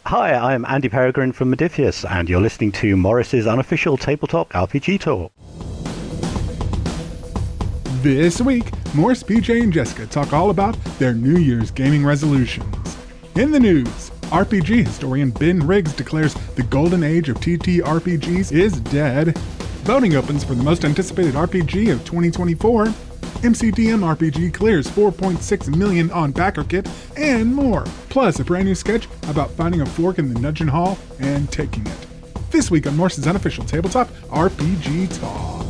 Hi, I'm Andy Peregrine from Modifius, and you're listening to Morris's unofficial tabletop RPG talk. This week, Morris, PJ, and Jessica talk all about their New Year's gaming resolutions. In the news, RPG historian Ben Riggs declares the golden age of TTRPGs is dead. Voting opens for the most anticipated RPG of 2024. MCDM RPG clears 4.6 million on Backerkit, and more. Plus, a brand new sketch about finding a fork in the dungeon hall and taking it. This week on Morris's unofficial tabletop RPG talk.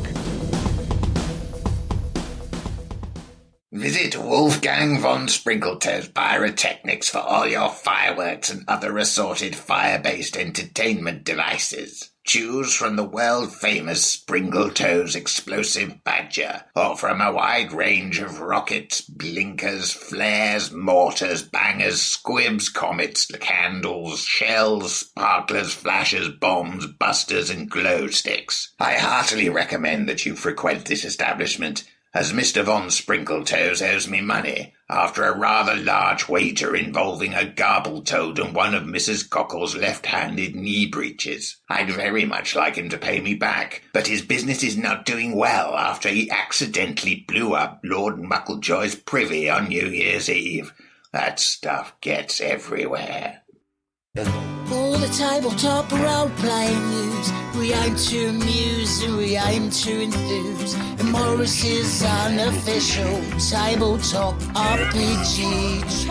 Visit Wolfgang von Sprinkletoe's Pyrotechnics for all your fireworks and other assorted fire-based entertainment devices. Choose from the world-famous Sprinkletoe's explosive badger, or from a wide range of rockets, blinkers, flares, mortars, bangers, squibs, comets, candles, shells, sparklers, flashes, bombs, busters, and glow sticks. I heartily recommend that you frequent this establishment, as Mr. Von Sprinkletoes owes me money after a rather large wager involving a garbletoad and one of Mrs. Cockle's left-handed knee breeches. I'd very much like him to pay me back, but his business is not doing well after he accidentally blew up Lord Mucklejoy's privy on New Year's Eve. That stuff gets everywhere. All the tabletop role-playing news, we aim to amuse and we aim to enthuse. And Morris's unofficial tabletop RPG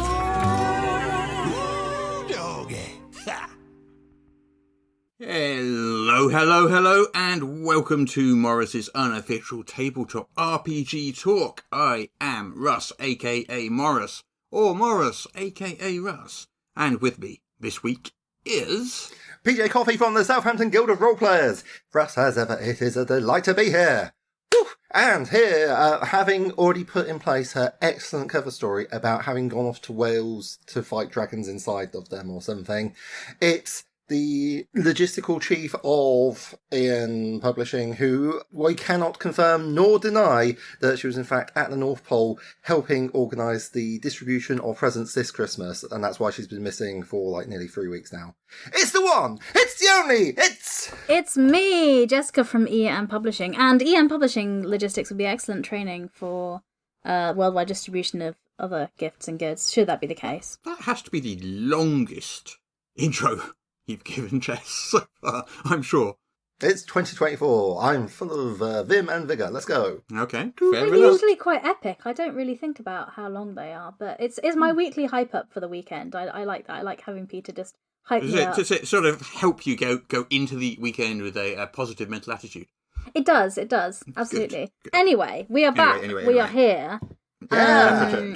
Hello, and welcome to Morris's unofficial tabletop RPG talk. I am Russ, aka Morrus, or Morrus, aka Russ, and with me this week is PJ Coffey from the Southampton Guild of Roleplayers. Russ, as ever, it is a delight to be here. Woo! And here, having already put in place her excellent cover story about having gone off to Wales to fight dragons inside of them or something, it's the logistical chief of Ian Publishing, who we cannot confirm nor deny that she was in fact at the North Pole helping organise the distribution of presents this Christmas, and that's why she's been missing for like nearly 3 weeks now. It's the one! It's the only! It's me, Jessica from EM Publishing, and EM Publishing logistics would be excellent training for worldwide distribution of other gifts and goods, should that be the case. That has to be the longest intro you've given, Jess, so far, I'm sure. It's 2024. I'm full of vim and vigour. Let's go. Okay, They're fair enough. usually quite epic. I don't really think about how long they are, but it's my weekly hype up for the weekend. I like that. I like having Peter just hype me up. Does it sort of help you go into the weekend with a positive mental attitude? It does, absolutely. Good. Anyway, we are back. We are here. Yeah.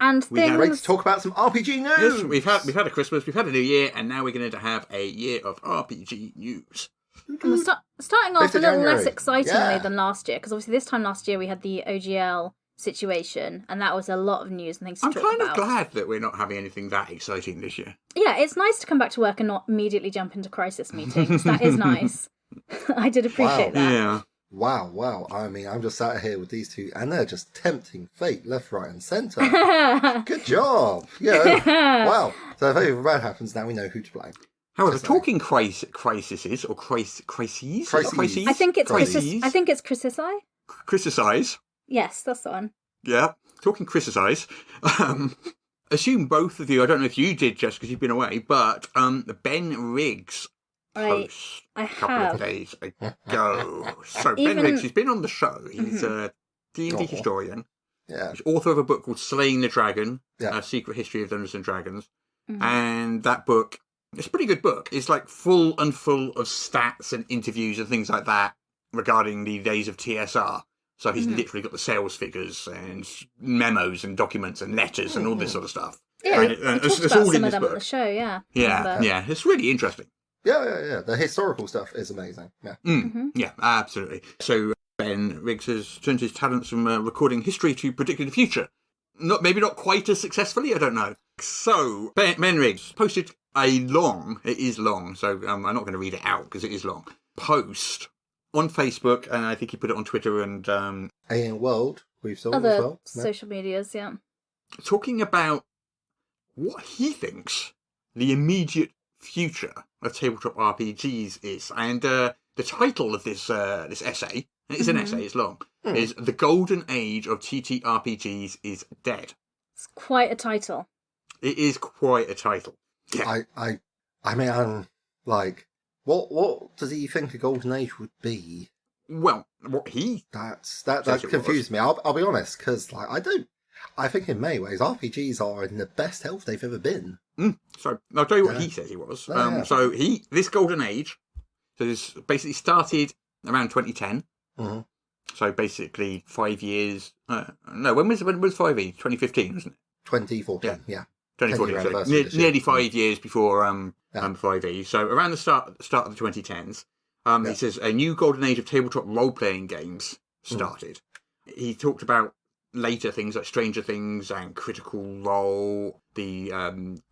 And we're ready to talk about some RPG news. Yes, we've had a Christmas, we've had a New Year, and now we're going to have a year of RPG news. And we're starting off a little less excitingly than last year, because obviously this time last year we had the OGL situation, and that was a lot of news and things to talk about. I'm kind of glad that we're not having anything that exciting this year. Yeah, it's nice to come back to work and not immediately jump into crisis meetings. That is nice. I did appreciate that. Yeah. Wow. I mean, I'm just sat here with these two, and they're just tempting fate left, right, and centre. Good job. Yeah. Wow. So if anything bad happens, now we know who to blame. However, talking crises or crises? I think it's criticize. Criticize. Yes, that's the one. Yeah. Talking criticize. Assume both of you, I don't know if you did, Jess, because you've been away, but Ben Riggs post a couple of days ago. So Ben Riggs, he's been on the show. He's a D&D historian. Yeah. He's author of a book called Slaying the Dragon, A Secret History of Dungeons and Dragons. Mm-hmm. And that book, it's a pretty good book. It's like full of stats and interviews and things like that regarding the days of TSR. So he's literally got the sales figures and memos and documents and letters and all this sort of stuff. Yeah, it's all in this book. On the show, yeah. Yeah, it's really interesting. Yeah. The historical stuff is amazing. Yeah. Yeah, absolutely. So Ben Riggs has turned his talents from recording history to predicting the future. Maybe not quite as successfully, I don't know. So Ben Riggs posted it is long, so I'm not going to read it out because it is long, post on Facebook, and I think he put it on Twitter and AN World, we've saw other as well. social medias, yeah. Talking about what he thinks the immediate future of tabletop RPGs is. And the title of this essay, and it's an essay, it's long, is "The Golden Age of TTRPGs is Dead." It's quite a title. It is quite a title. Yeah. I mean, I'm like, what does he think a golden age would be? Well, what he That confused me. I'll be honest, because like I think in many ways RPGs are in the best health they've ever been. So I'll tell you what he says he was. So this golden age, so this basically started around 2010. Mm-hmm. So basically 5 years. No, when was 5e? 2015, wasn't it? 2014. Yeah. 2014. So nearly 5 years before 5e. So around the start of the 2010s, he says a new golden age of tabletop role-playing games started. He talked about later things like Stranger Things and Critical Role, the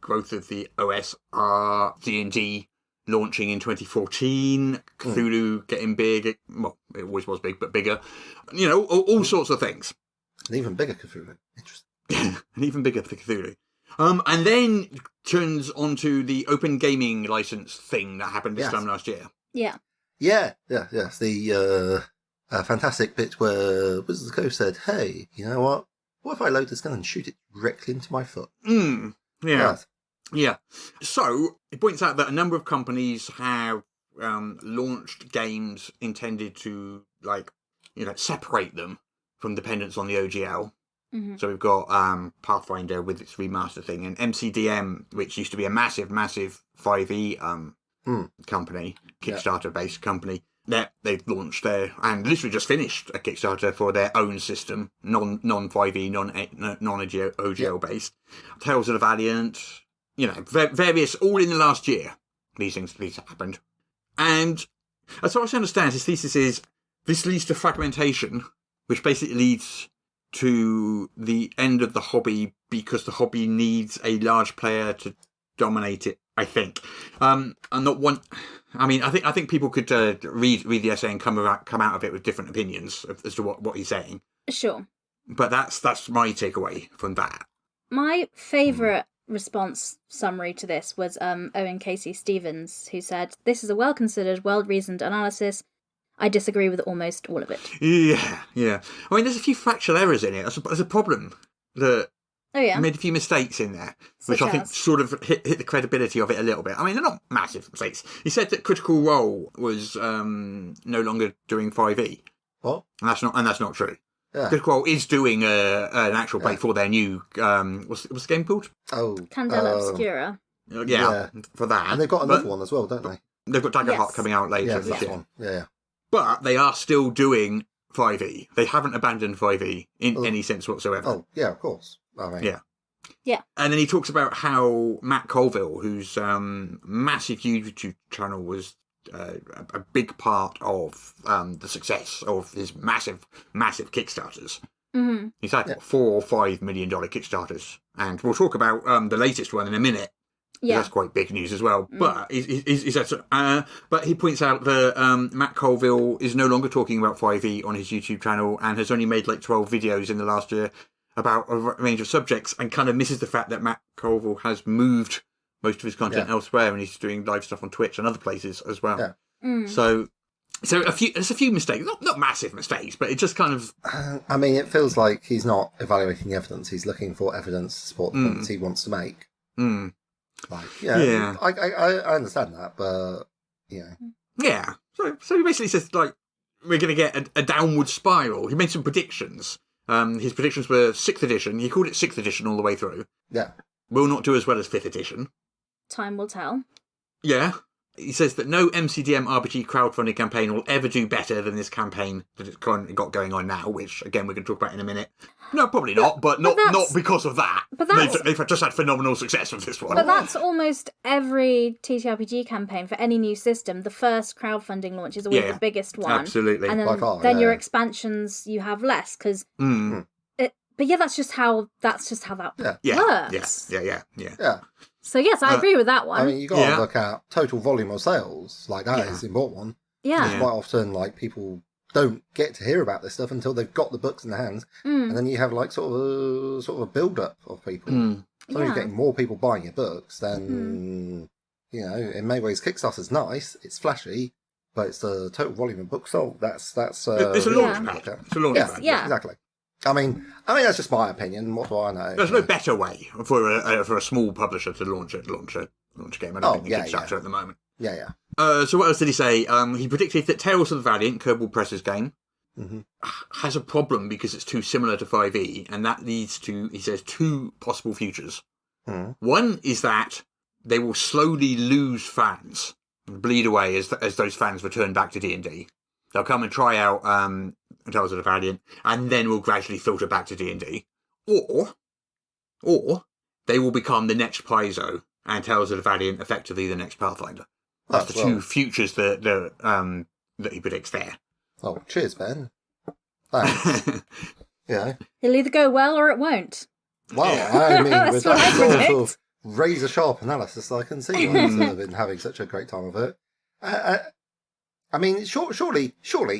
growth of the OSR, D&D launching in 2014, Cthulhu getting big. Well, it always was big, but bigger. You know, all sorts of things. An even bigger Cthulhu. Interesting. An even bigger Cthulhu. And then turns onto the open gaming license thing that happened this time last year. Yeah. Yes. The fantastic bit where Wizards of the Coast said, "Hey, you know what? What if I load this gun and shoot it directly into my foot?" Yeah. Yes. Yeah. So it points out that a number of companies have launched games intended to, separate them from dependence on the OGL. Mm-hmm. So we've got Pathfinder with its remaster thing, and MCDM, which used to be a massive 5e company, Kickstarter-based company. They've launched their, and literally just finished a Kickstarter for their own system, non-5e, non-OGL based. Tales of the Valiant, various, all in the last year. These things happened. And as far as I understand, his thesis is this leads to fragmentation, which basically leads to the end of the hobby because the hobby needs a large player to dominate it, I think. I think people could read the essay and come out of it with different opinions as to what he's saying. Sure. But that's my takeaway from that. My favourite response summary to this was Owen Casey Stevens, who said, "This is a well-considered, well-reasoned analysis. I disagree with almost all of it." Yeah. I mean, there's a few factual errors in it. There's a problem that made a few mistakes in there, which I think sort of hit the credibility of it a little bit. I mean, they're not massive mistakes. He said that Critical Role was no longer doing 5e. What? And that's not true. Yeah. Critical Role is doing an actual play for their new what's the game called? Oh, Candela Obscura. Yeah, for that. And they've got another one as well, don't they? They've got Daggerheart coming out later this year. One. Yeah. But they are still doing 5e. They haven't abandoned 5e in any sense whatsoever. Oh, yeah, of course. Yeah. And then he talks about how Matt Colville, whose massive YouTube channel was a big part of the success of his massive Kickstarters. Mm-hmm. He's had $4 or $5 million Kickstarters. And we'll talk about the latest one in a minute. Yeah. That's quite big news as well. But but he points out that Matt Colville is no longer talking about 5e on his YouTube channel and has only made 12 videos in the last year about a range of subjects, and kind of misses the fact that Matt Colville has moved most of his content elsewhere, and he's doing live stuff on Twitch and other places as well. Yeah. So there's a few mistakes, not massive mistakes, but it just kind of. I mean, it feels like he's not evaluating the evidence; he's looking for evidence to support the points he wants to make. I understand that, but yeah. So he basically says we're going to get a downward spiral. He made some predictions. His predictions were 6th edition. He called it 6th edition all the way through. Yeah. Will not do as well as 5th edition. Time will tell. Yeah. He says that no MCDM RPG crowdfunding campaign will ever do better than this campaign that it's currently got going on now, which, again, we're going to talk about in a minute. No, probably not, but not because of that. But they've just had phenomenal success with this one. But that's almost every TTRPG campaign for any new system. The first crowdfunding launch is always the biggest one. Absolutely. And then, your expansions, you have less, because... But that's just how that works. Yeah. So yes, I agree with that one. I mean, you got to look at total volume of sales. That is an important one. Yeah. Quite often, people don't get to hear about this stuff until they've got the books in their hands, and then you have sort of a build up of people. So you're getting more people buying your books, then You know, in many ways, Kickstarter's nice, it's flashy, but it's the total volume of books sold. That's it's a launch pad. It's a launch pad. Yeah. Exactly. I mean, that's just my opinion. What do I know? There's no better way for a small publisher to launch a game. I don't think Kickstarter at the moment. Yeah. So what else did he say? He predicted that Tales of the Valiant, Kerbal Press's game, has a problem because it's too similar to 5e, and that leads to, he says, two possible futures. One is that they will slowly lose fans, bleed away as those fans return back to D&D. They'll come and try out Tales of the Valiant, and then will gradually filter back to D&D. Or they will become the next Paizo, and Tales of the Valiant effectively the next Pathfinder. That's the two futures that he predicts there. Oh, cheers, Ben. Thanks. Yeah. It'll either go well or it won't. Well, I mean, with what I that sort predict. of razor-sharp analysis, I can see why I've been having such a great time of it. I mean, surely,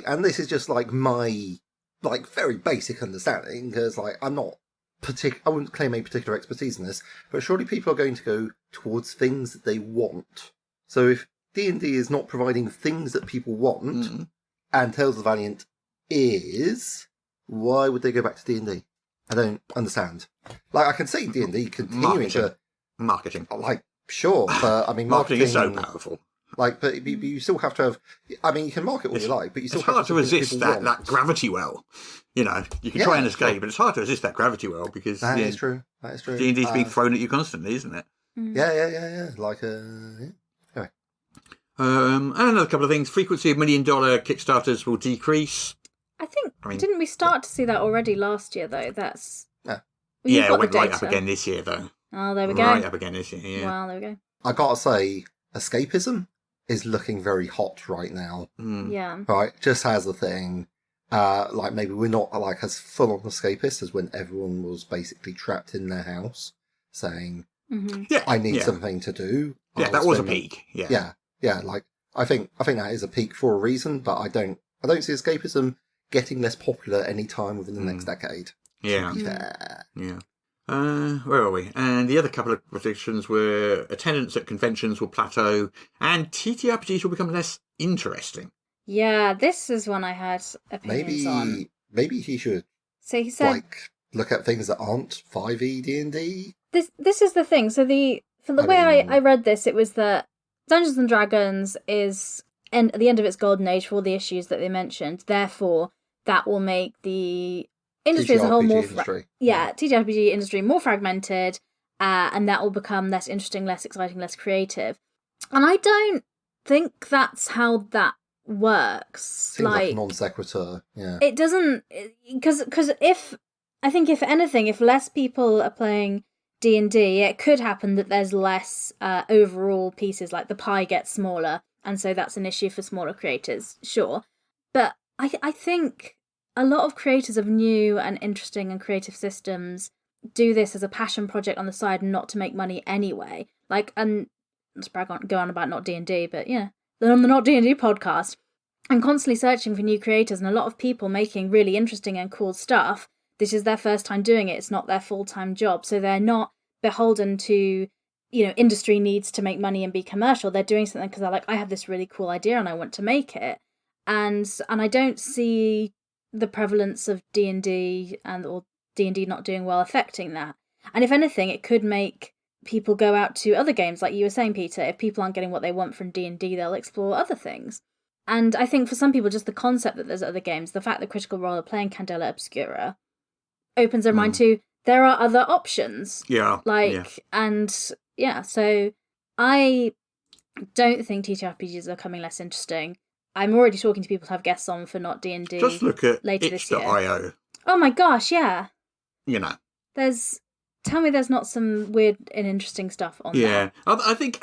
and this is just like my, like, very basic understanding, because, like, I wouldn't claim any particular expertise in this, but surely people are going to go towards things that they want. So if D&D is not providing things that people want, and Tales of the Valiant is, why would they go back to D&D? I don't understand. Like, I can see D&D continuing to... Marketing. Like, sure, but, I mean, marketing is so powerful. Like, but you still have to have... I mean, you can market what you like, but you still have to... It's hard to resist that gravity well. You know, you can try and escape, but it's hard to resist that gravity well, because... That is true. D&D's being thrown at you constantly, isn't it? Yeah. Like, Anyway. And another couple of things. Frequency of $1 million Kickstarters will decrease. I mean, didn't we start to see that already last year, though? That's... Yeah, it went right up again this year, though. Oh, there we go. Right up again this year, yeah. Well, there we go. I gotta say, escapism is looking very hot right now. Yeah. Right, just as a thing. Like, maybe we're not, like, as full-on escapist as when everyone was basically trapped in their house, saying, I need something to do. Yeah, that was a peak. Yeah. Yeah, like, I think that is a peak for a reason, but I don't see escapism getting less popular any time within the next decade. Yeah. Yeah. Where are we? And the other couple of predictions were attendance at conventions will plateau and TTRPGs will become less interesting. Yeah, this is one I had opinions on. Maybe he should, So he said... like, look at things that aren't 5e D&D. This is the thing. So from the way I read this, it was that Dungeons and Dragons is at the end of its golden age for all the issues that they mentioned. Therefore, that will make the industry as a whole more... TTRPG industry more fragmented, and that will become less interesting, less exciting, less creative. And I don't think that's how that works. Seems like a non sequitur, yeah. It doesn't... Because if anything, if less people are playing D&D, it could happen that there's less overall pieces, like the pie gets smaller, and so that's an issue for smaller creators, sure. But I think a lot of creators of new and interesting and creative systems do this as a passion project on the side and not to make money anyway. Like, and let's go on about Not D&D, but yeah, they're on the Not D&D podcast. I'm constantly searching for new creators, and a lot of people making really interesting and cool stuff. This is their first time doing it. It's not their full-time job. So they're not beholden to, industry needs to make money and be commercial. They're doing something because they're like, I have this really cool idea and I want to make it. And I don't see the prevalence of D&D or D&D not doing well affecting that. And if anything, it could make people go out to other games, like you were saying, Peter. If people aren't getting what they want from D&D, they'll explore other things. And I think for some people, just the concept that there's other games, the fact that Critical Role are playing Candela Obscura opens their mind to there are other options. Yeah. So I don't think TTRPGs are becoming less interesting. I'm already talking to people to have guests on for Not D&D. Just look at later this year. itch.io. Oh my gosh, yeah. Tell me there's not some weird and interesting stuff on there. I think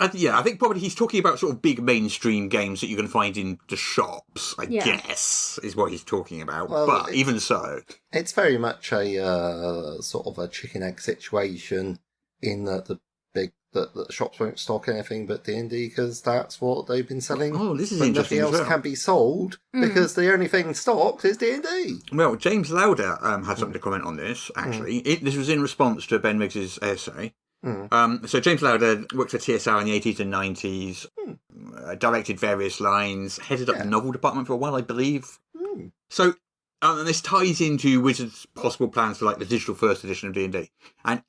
probably he's talking about sort of big mainstream games that you can find in the shops, I guess, is what he's talking about. Well, but even so... It's very much a sort of a chicken-egg situation in that the shops won't stock anything but D&D because that's what they've been selling. Oh, this is but interesting nothing else can be sold because the only thing stocked is D&D. Well, James Lauder had something to comment on this, actually. This was in response to Ben Miggs's essay. So James Lauder worked for TSR in the 80s and 90s, directed various lines, headed up the novel department for a while, I believe. So and this ties into Wizards' possible plans for like the digital first edition of D&D. And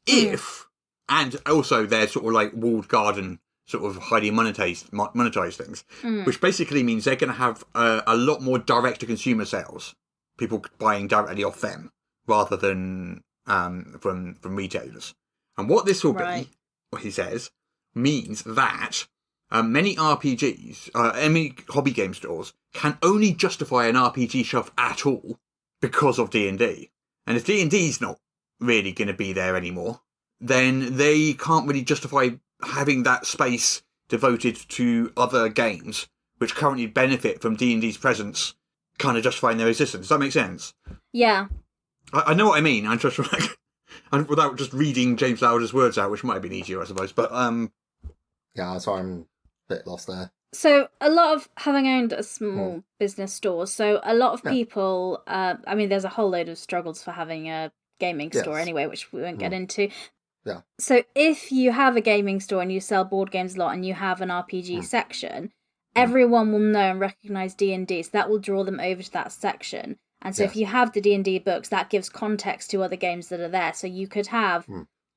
and also their sort of like walled garden sort of highly monetized things, which basically means they're going to have a lot more direct-to-consumer sales, people buying directly off them, rather than from retailers. And what this will be, what he says, means that many RPGs, many hobby game stores, can only justify an RPG shelf at all because of D&D. And if D&D's not really going to be there anymore, then they can't really justify having that space devoted to other games which currently benefit from D&D's presence, kind of justifying their existence. Does that make sense? Yeah. I know what I mean. I'm just like, without just reading James Lauder's words out, which might have been easier, I suppose. But yeah, so I'm a bit lost there. So a lot of having owned a small business store, so a lot of people, I mean, there's a whole load of struggles for having a gaming store anyway, which we won't get into. Yeah. So if you have a gaming store and you sell board games a lot and you have an RPG section, everyone will know and recognise D&D, so that will draw them over to that section. And so if you have the D&D books, that gives context to other games that are there. So you could have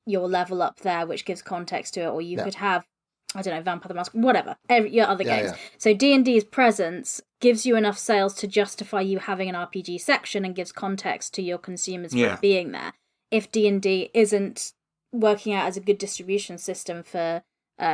your Level Up there, which gives context to it, or you could have, I don't know, Vampire the Masquerade, whatever, your other games. Yeah. So D&D's presence gives you enough sales to justify you having an RPG section and gives context to your consumers for it being there. If D&D isn't working out as a good distribution system for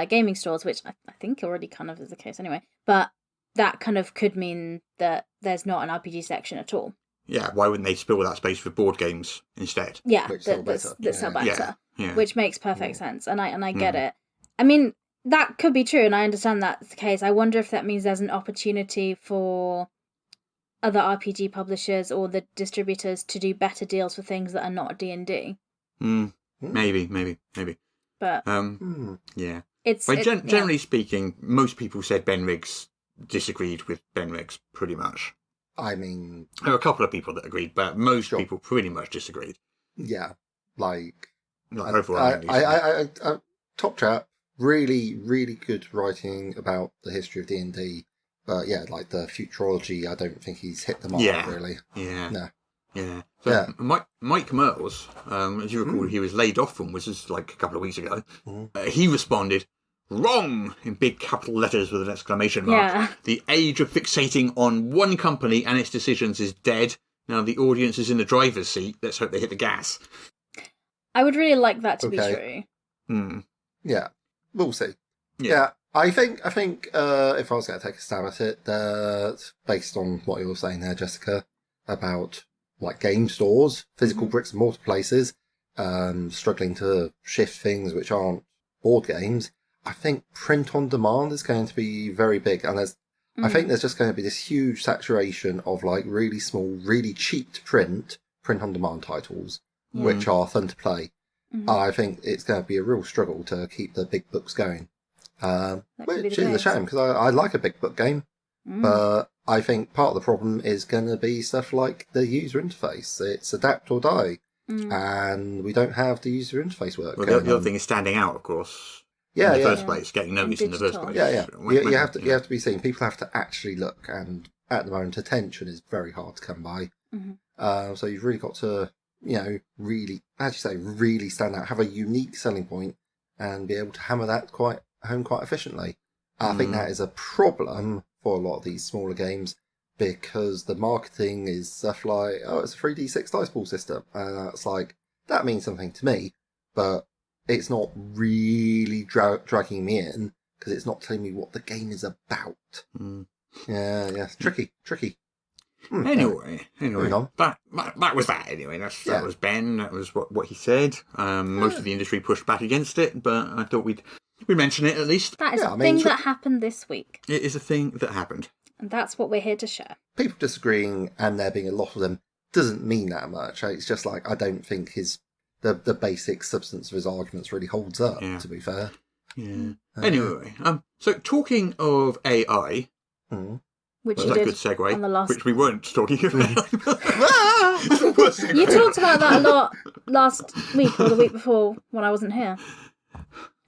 gaming stores, which I think already kind of is the case anyway, but that kind of could mean that there's not an RPG section at all. Yeah, why wouldn't they spill that space for board games instead? Yeah, that sell better. Which makes perfect sense, and I get it. I mean, that could be true, and I understand that's the case. I wonder if that means there's an opportunity for other RPG publishers or the distributors to do better deals for things that are not D&D. Maybe. But yeah, generally speaking, most people said Ben Riggs disagreed with Ben Riggs pretty much. I mean, there were a couple of people that agreed, but most people pretty much disagreed. Yeah, like overall. I top chap, really, really good writing about the history of D&D. But yeah, like the futurology, I don't think he's hit the mark really. Yeah. No. Yeah. So Mike Merles, as you recall, he was laid off from Wizards like a couple of weeks ago. He responded, "Wrong!" in big capital letters with an exclamation mark. Yeah. The age of fixating on one company and its decisions is dead. Now the audience is in the driver's seat. Let's hope they hit the gas. I would really like that to be true. Yeah, we'll see. Yeah. I think if I was going to take a stab at it, based on what you were saying there, Jessica, about like game stores, physical bricks and mortar places, struggling to shift things which aren't board games, I think print on demand is going to be very big. And I think there's just going to be this huge saturation of like really small, really cheap to print on demand titles, which are fun to play. I think it's going to be a real struggle to keep the big books going. Which is a shame, because I like a big book game, but I think part of the problem is going to be stuff like the user interface. It's adapt or die, and we don't have the user interface work. Well, the other thing is standing out, of course. Yeah, in the first place, getting noticed in the first place. Yeah. You have to be seen. People have to actually look, and at the moment, attention is very hard to come by. So you've really got to, really, as you say, really stand out, have a unique selling point, and be able to hammer that home quite efficiently. I think that is a problem for a lot of these smaller games, because the marketing is stuff like, it's a 3D6 dice pool system. And it's like, that means something to me, but it's not really dragging me in, because it's not telling me what the game is about. Yeah, tricky. Anyway, that was that. Anyway, that was Ben. That was what he said. Most of the industry pushed back against it, but I thought we'd mention it at least. That is a thing that happened this week. It is a thing that happened, and that's what we're here to share. People disagreeing, and there being a lot of them, doesn't mean that much. It's just like, I don't think the basic substance of his arguments really holds up. To be fair. Yeah. Anyway, so talking of AI. Which was you that did a good segue? on the last... Which we weren't talking about. You talked about that a lot last week or the week before when I wasn't here.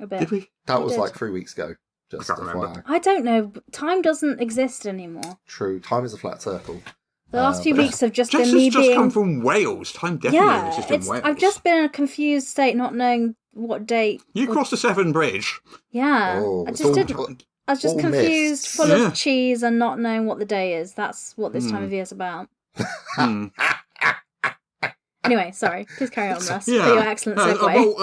A bit. Did we? That We was did. like 3 weeks ago. Just I can't remember. FYI. I don't know. Time doesn't exist anymore. True. Time is a flat circle. The last few but- weeks have just Jess been me has just being. come from Wales. Time definitely Yeah, exists in Wales. I've just been in a confused state, not knowing what date. You crossed the Severn Bridge. Yeah, Oh, I it's just all- did. I was just all confused, missed. full Yeah. of cheese, and not knowing what the day is. That's what this time of year is about. Hmm. Anyway, sorry. Please carry on, Russ, Yeah. for your excellent segue. Well,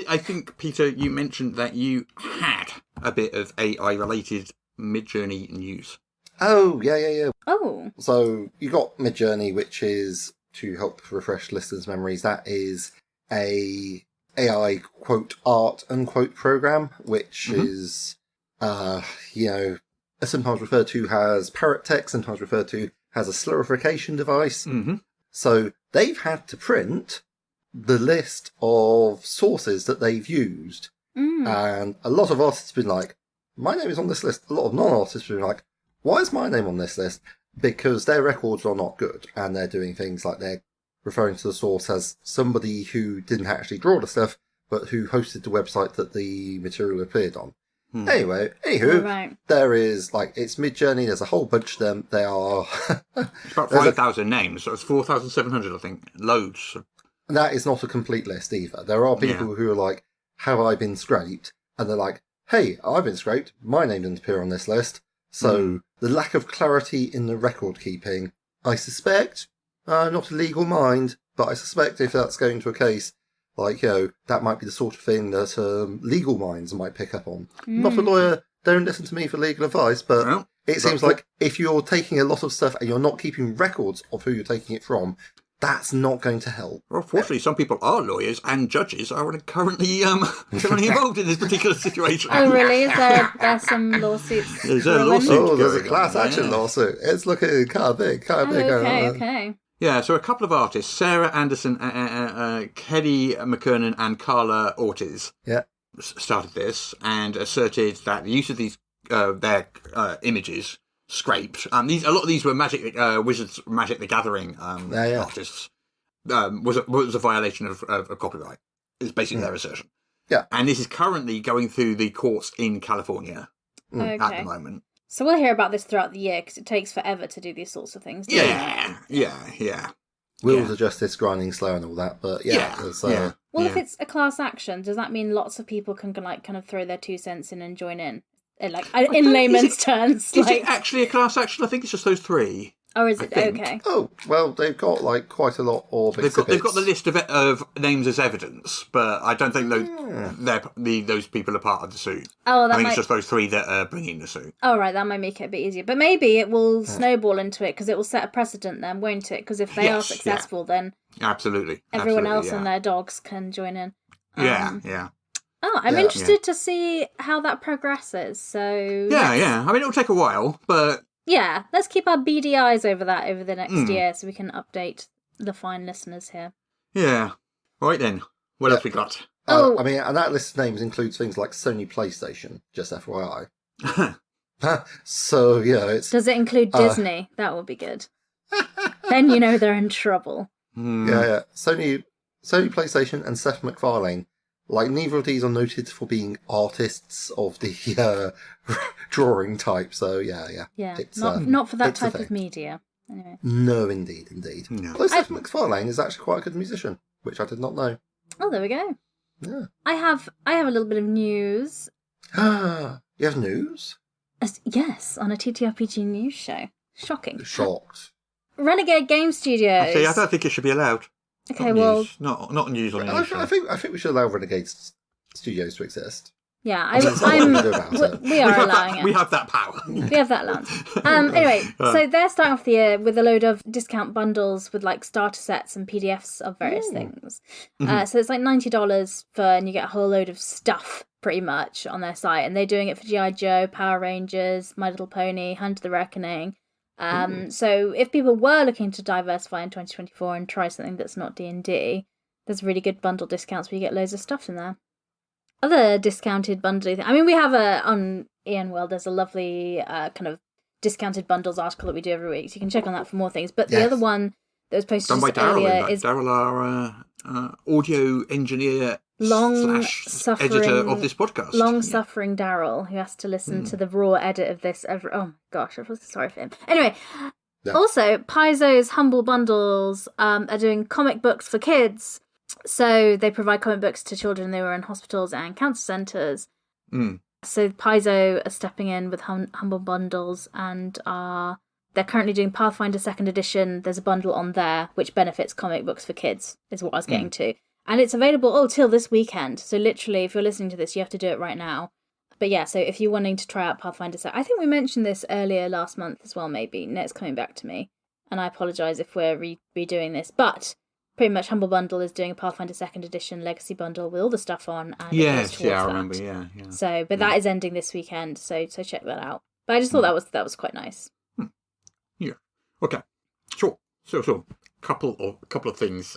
I think, Peter, you mentioned that you had a bit of AI-related Mid-Journey news. Oh, yeah. Oh, So you got Midjourney, which is to help refresh listeners' memories. That is a AI quote art unquote program, which is sometimes referred to as parrot text, sometimes referred to as a slurification device. Mm-hmm. So they've had to print the list of sources that they've used, and a lot of artists have been like, "My name is on this list." A lot of non-artists have been like, "Why is my name on this list?" Because their records are not good, and they're doing things like they're referring to the source as somebody who didn't actually draw the stuff, but who hosted the website that the material appeared on. Anyway, anywho, right. there is, it's Midjourney, there's a whole bunch of them. They are... It's about There's a- 5,000 names, so it's 4,700, I think. Loads. That is not a complete list either. There are people who are like, have I been scraped? And they're like, hey, I've been scraped. My name didn't appear on this list. So the lack of clarity in the record keeping, I suspect, not a legal mind, but I suspect if that's going to a case, that might be the sort of thing that legal minds might pick up on. Not a lawyer, don't listen to me for legal advice, but Well, it seems like if you're taking a lot of stuff and you're not keeping records of who you're taking it from, that's not going to help. Well, fortunately, some people are lawyers and judges are currently involved in this particular situation. Oh, really? Is there some lawsuits? There's a brewing? lawsuit. Oh, there's a going class on, action yeah. lawsuit. It's looking kind of big. Oh, okay. Yeah, so a couple of artists, Sarah Anderson, Kelly McKernan and Carla Ortiz, Yeah. started this and asserted that the use of these their images scraped. A lot of these were Wizards Magic the Gathering artists. Was a violation of copyright. Is basically their assertion. Yeah. And this is currently going through the courts in California at the Okay. moment. So we'll hear about this throughout the year because it takes forever to do these sorts of things. doesn't it? Yeah. Wheels of justice grinding slow and all that, but there's, Well, if it's a class action, does that mean lots of people can kind of throw their 2 cents in and join in? In layman's terms. Is it actually a class action? I think it's just those 3. Or is it? I think. Okay. Oh, well, they've got quite a lot of They've got the exhibits. list of names as evidence, but I don't think those people are part of the suit. Oh, I that think might. it's just those 3 that are bringing the suit. Oh, right, that might make it a bit easier. But maybe it will snowball into it because it will set a precedent then, won't it? Because if they are Yes, successful, then Absolutely. everyone Absolutely, else and their dogs can join in. Yeah. Oh, I'm Yeah. interested to see how that progresses. So Yeah. I mean, it'll take a while, but yeah, let's keep our beady eyes over that over the next year so we can update the fine listeners here. yeah. Right then, what else we got? Oh. I mean, and that list of names includes things like Sony PlayStation, just FYI. So, it's... Does it include Disney? That would be good. Then you know they're in trouble. Yeah. Sony PlayStation and Seth MacFarlane. Neither of these are noted for being artists of the drawing type, so yeah. Yeah, It's, not for that it's a type of thing. media. Anyway. No, indeed. No. Although Seth MacFarlane is actually quite a good musician, which I did not know. Oh, there we go. Yeah. I have a little bit of news. You have news? Yes, on a TTRPG news show. Shocking. Shocked. Renegade Game Studios. Actually, I don't think it should be allowed. Okay, Not well, news. not news on the news show. I think we should allow Renegade Studios to exist. yeah, That's all we can do about it. we are allowing it. We have that power. We have that allowance. Anyway, so they're starting off the year with a load of discount bundles with starter sets and PDFs of various things. So it's $90 and you get a whole load of stuff pretty much on their site. And they're doing it for G.I. Joe, Power Rangers, My Little Pony, Hand of the Reckoning. So if people were looking to diversify in 2024 and try something that's not D&D, there's really good bundle discounts where you get loads of stuff in there. Other discounted bundling. I mean, we have on Ian World. There's a lovely kind of discounted bundles article that we do every week, so you can check on that for more things. But the other one that was posted Done by just earlier Darryl. is Darryl, audio engineer slash editor of this podcast. Long-suffering Darryl, who has to listen to the raw edit of this every... Oh, my gosh, I feel sorry for him. Anyway, also, Paizo's Humble Bundles are doing comic books for kids. So they provide comic books to children who are in hospitals and cancer centres. So Paizo are stepping in with Humble Bundles, and they're currently doing Pathfinder 2nd edition. There's a bundle on there which benefits comic books for kids, is what I was getting to. And it's available till this weekend. So literally, if you're listening to this, you have to do it right now. But yeah, so if you're wanting to try out Pathfinder 2nd, I think we mentioned this earlier last month as well, maybe. Net's coming back to me. And I apologise if we're redoing this. But pretty much Humble Bundle is doing a Pathfinder 2nd edition legacy bundle with all the stuff on. And I remember, yeah. So, but that is ending this weekend, so check that out. But I just thought that was quite nice. Yeah. Okay. Sure. Couple of things.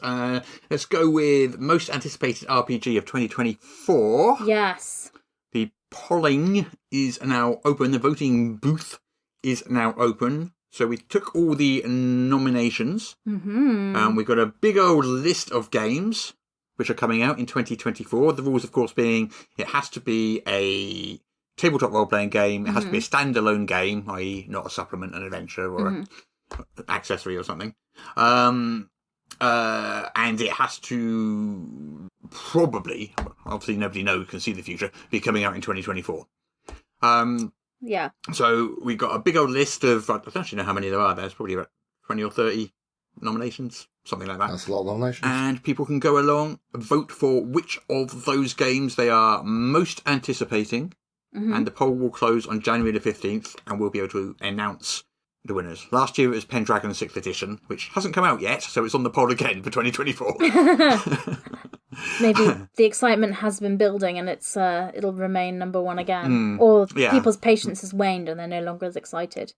Let's go with most anticipated RPG of 2024. Yes. The polling is now open. The voting booth is now open. So we took all the nominations. And we've got a big old list of games which are coming out in 2024. The rules, of course, being it has to be a tabletop role-playing game. It has to be a standalone game, i.e. not a supplement, an adventure, or an accessory or something. And it has to probably, obviously nobody can see the future, be coming out in 2024. Yeah. So we got a big old list of, I don't actually know how many there are. There's probably about 20 or 30 nominations, something like that. That's a lot of nominations. And people can go along, vote for which of those games they are most anticipating. And the poll will close on January the 15th, and we'll be able to announce the winners. Last year it was Pendragon 6th edition, which hasn't come out yet, so it's on the poll again for 2024. Maybe the excitement has been building and it'll remain number one again. Or people's patience has waned and they're no longer as excited.